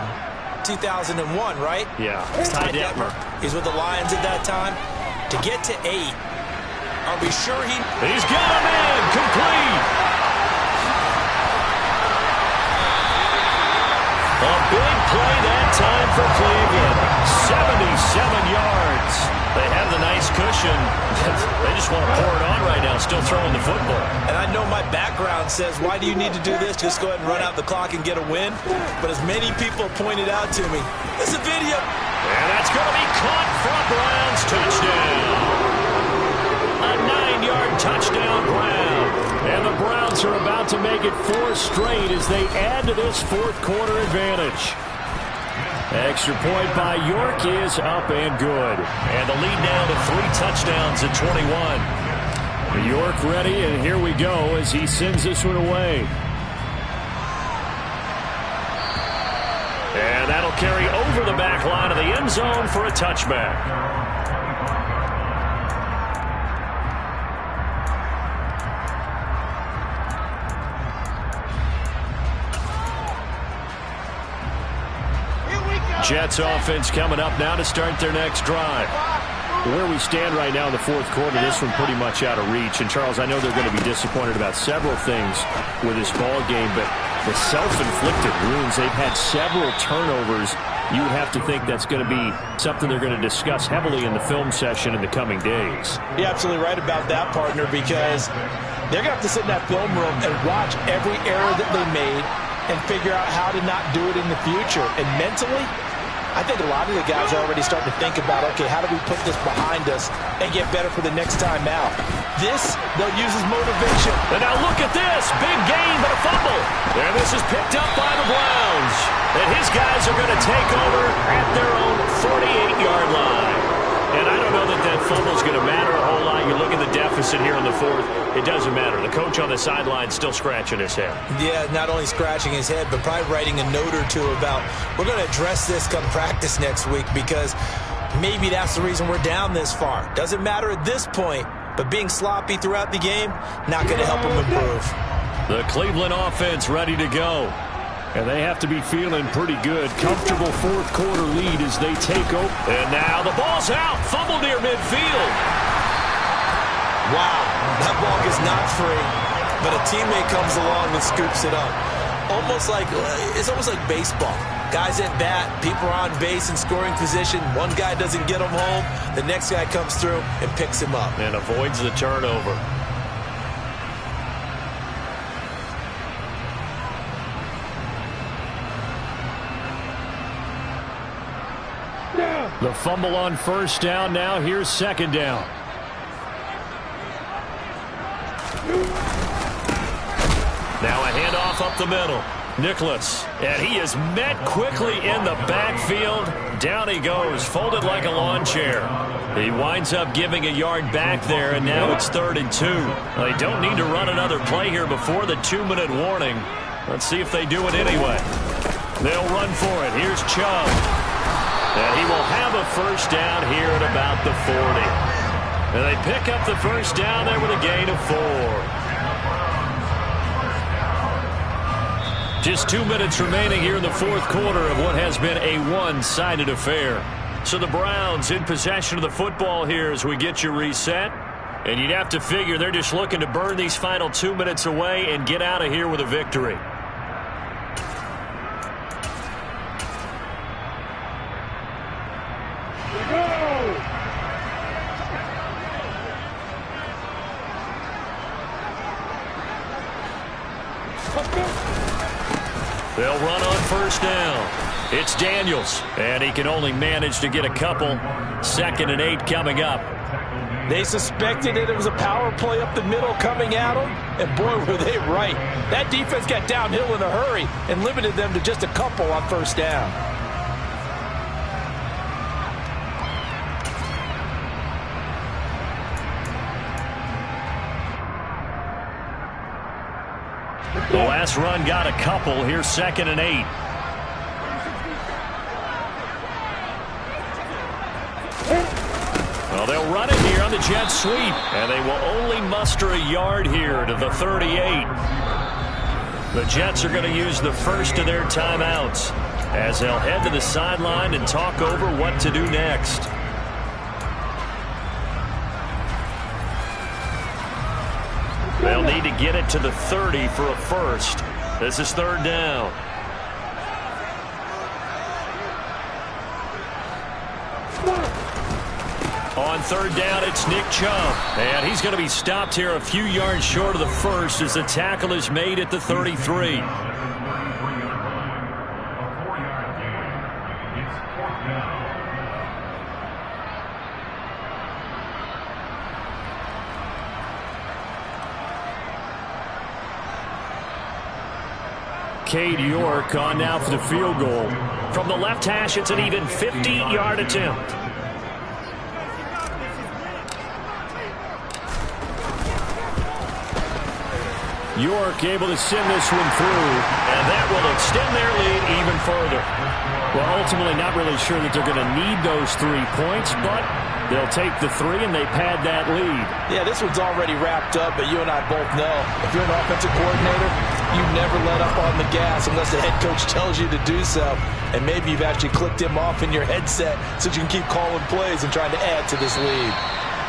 2001, right?
Yeah.
Ty Detmer. He's with the Lions at that time. To get to 8, are we sure he...
He's got him in. Complete. A big play that time for Cleveland. 77 yards. They have the nice cushion. They just want to pour it on right now, still throwing the football.
And I know my background says, why do you need to do this? Just go ahead and run out the clock and get a win. But as many people pointed out to me, there's a video.
And that's going to be caught for a Browns touchdown. A 9-yard touchdown Brown. And the Browns are about to make it 4 straight as they add to this fourth-quarter advantage. Extra point by York is up and good. And the lead now to 3 touchdowns at 21. York ready, and here we go as he sends this one away. And that'll carry over the back line of the end zone for a touchback. Jets offense coming up now to start their next drive. Where we stand right now in the fourth quarter, this one pretty much out of reach. And, Charles, I know they're going to be disappointed about several things with this ball game, but the self-inflicted wounds, they've had several turnovers. You have to think that's going to be something they're going to discuss heavily in the film session in the coming days.
You're absolutely right about that, partner, because they're going to have to sit in that film room and watch every error that they made and figure out how to not do it in the future. And mentally, I think a lot of the guys are already starting to think about, okay, how do we put this behind us and get better for the next time out? This, they'll use as motivation.
And now look at this. Big gain, but a fumble. And this is picked up by the Browns. And his guys are going to take over at their own 48-yard line. And I don't know that that fumble is going to matter a whole lot. You look at the deficit here in the fourth. It doesn't matter. The coach on the sideline still scratching his head.
Yeah, not only scratching his head, but probably writing a note or two about, we're going to address this come practice next week because maybe that's the reason we're down this far. Doesn't matter at this point, but being sloppy throughout the game, not going to help him improve.
The Cleveland offense ready to go. And they have to be feeling pretty good. Comfortable fourth-quarter lead as they take over. And now the ball's out. Fumble near midfield.
Wow, that ball gets knocked free, but a teammate comes along and scoops it up. It's almost like baseball. Guys at bat, people are on base in scoring position. One guy doesn't get him home. The next guy comes through and picks him up.
And avoids the turnover. The fumble on first down. Now here's second down. Now a handoff up the middle. Nicholas, and he is met quickly in the backfield. Down he goes, folded like a lawn chair. He winds up giving a yard back there, and now it's 3rd and 2. They don't need to run another play here before the 2-minute warning. Let's see if they do it anyway. They'll run for it. Here's Chubb. And he will have a first down here at about the 40. And they pick up the first down there with a gain of 4. Just 2 minutes remaining here in the fourth quarter of what has been a one-sided affair. So the Browns in possession of the football here as we get you reset. And you'd have to figure they're just looking to burn these final 2 minutes away and get out of here with a victory. They'll run on first down. It's Daniels, and he can only manage to get a couple. 2nd and 8 coming up.
They suspected it was a power play up the middle coming at them, and boy, were they right. That defense got downhill in a hurry and limited them to just a couple on first down.
The last run got a couple. Here's 2nd and 8. Well, they'll run it here on the jet sweep, and they will only muster a yard here to the 38. The Jets are going to use the first of their timeouts as they'll head to the sideline and talk over what to do next. They'll need to get it to the 30 for a first. This is 3rd down. On 3rd down, it's Nick Chubb. And he's going to be stopped here a few yards short of the first as the tackle is made at the 33. Cade York on now for the field goal. From the left hash, it's an even 50-yard attempt. York able to send this one through, and that will extend their lead even further. Well, ultimately not really sure that they're going to need those 3 points, but they'll take the 3 and they pad that lead.
Yeah, this one's already wrapped up, but you and I both know if you're an offensive coordinator, you never let up on the gas unless the head coach tells you to do so. And maybe you've actually clicked him off in your headset so you can keep calling plays and trying to add to this lead.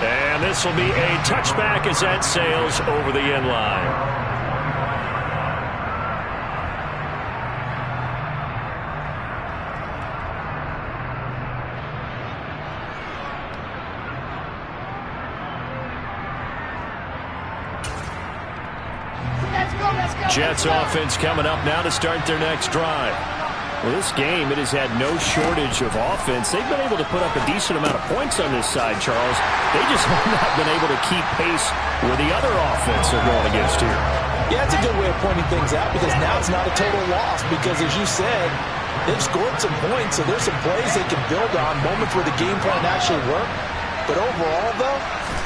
And this will be a touchback as that sails over the end line. Jets offense coming up now to start their next drive. Well, this game, it has had no shortage of offense. They've been able to put up a decent amount of points on this side, Charles. They just have not been able to keep pace with the other offense they're going against here.
Yeah, it's a good way of pointing things out because now it's not a total loss because, as you said, they've scored some points, so there's some plays they can build on, moments where the game plan actually worked. But overall, though,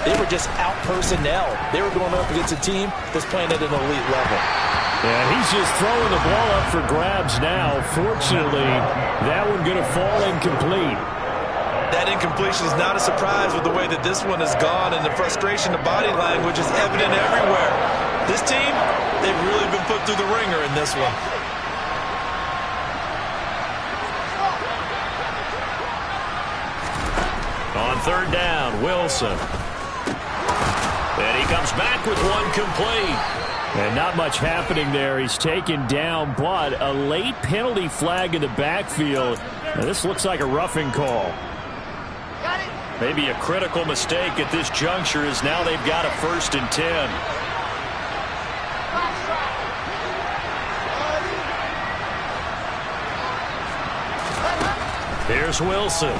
they were just out personnel. They were going up against a team that's playing at an elite level.
Yeah, he's just throwing the ball up for grabs now. Fortunately, that one going to fall incomplete.
That incompletion is not a surprise with the way that this one has gone, and the frustration, the body language is evident everywhere. This team, they've really been put through the ringer in this one.
On 3rd down, Wilson. And he comes back with one complete. And not much happening there. He's taken down, but a late penalty flag in the backfield. Now, this looks like a roughing call. Maybe a critical mistake at this juncture as now they've got a 1st and 10. Here's Wilson.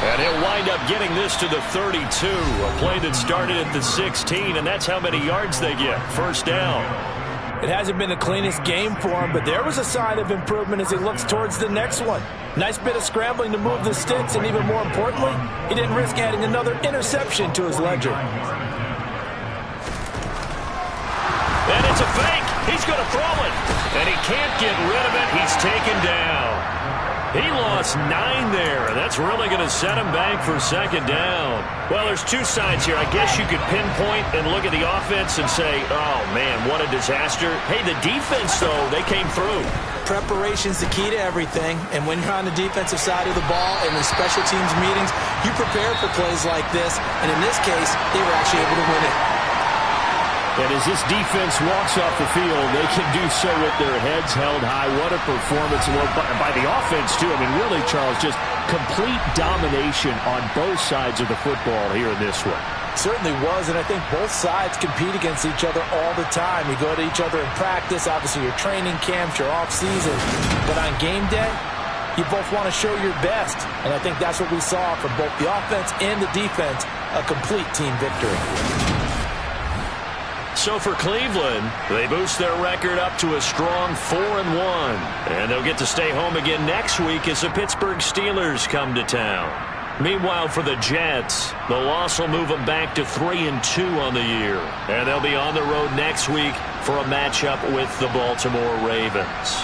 And he'll wind up getting this to the 32. A play that started at the 16, and that's how many yards they get. 1st down.
It hasn't been the cleanest game for him, but there was a sign of improvement as he looks towards the next one. Nice bit of scrambling to move the sticks, and even more importantly, he didn't risk adding another interception to his ledger.
And it's a fake. He's going to throw it. And he can't get rid of it. He's taken down. He lost 9 there. That's really going to set him back for 2nd down. Well, there's 2 sides here. I guess you could pinpoint and look at the offense and say, oh, man, what a disaster. Hey, the defense, though, they came through.
Preparation's the key to everything. And when you're on the defensive side of the ball and in special teams meetings, you prepare for plays like this. And in this case, they were actually able to win it.
And as this defense walks off the field, they can do so with their heads held high. What a performance by the offense, too. I mean, really, Charles, just complete domination on both sides of the football here in this one.
Certainly was, and I think both sides compete against each other all the time. You go to each other in practice, obviously your training camps, your off-season, but on game day, you both want to show your best, and I think that's what we saw from both the offense and the defense, a complete team victory.
So for Cleveland, they boost their record up to a strong 4-1, and they'll get to stay home again next week as the Pittsburgh Steelers come to town. Meanwhile, for the Jets, the loss will move them back to 3-2 on the year. And they'll be on the road next week for a matchup with the Baltimore Ravens.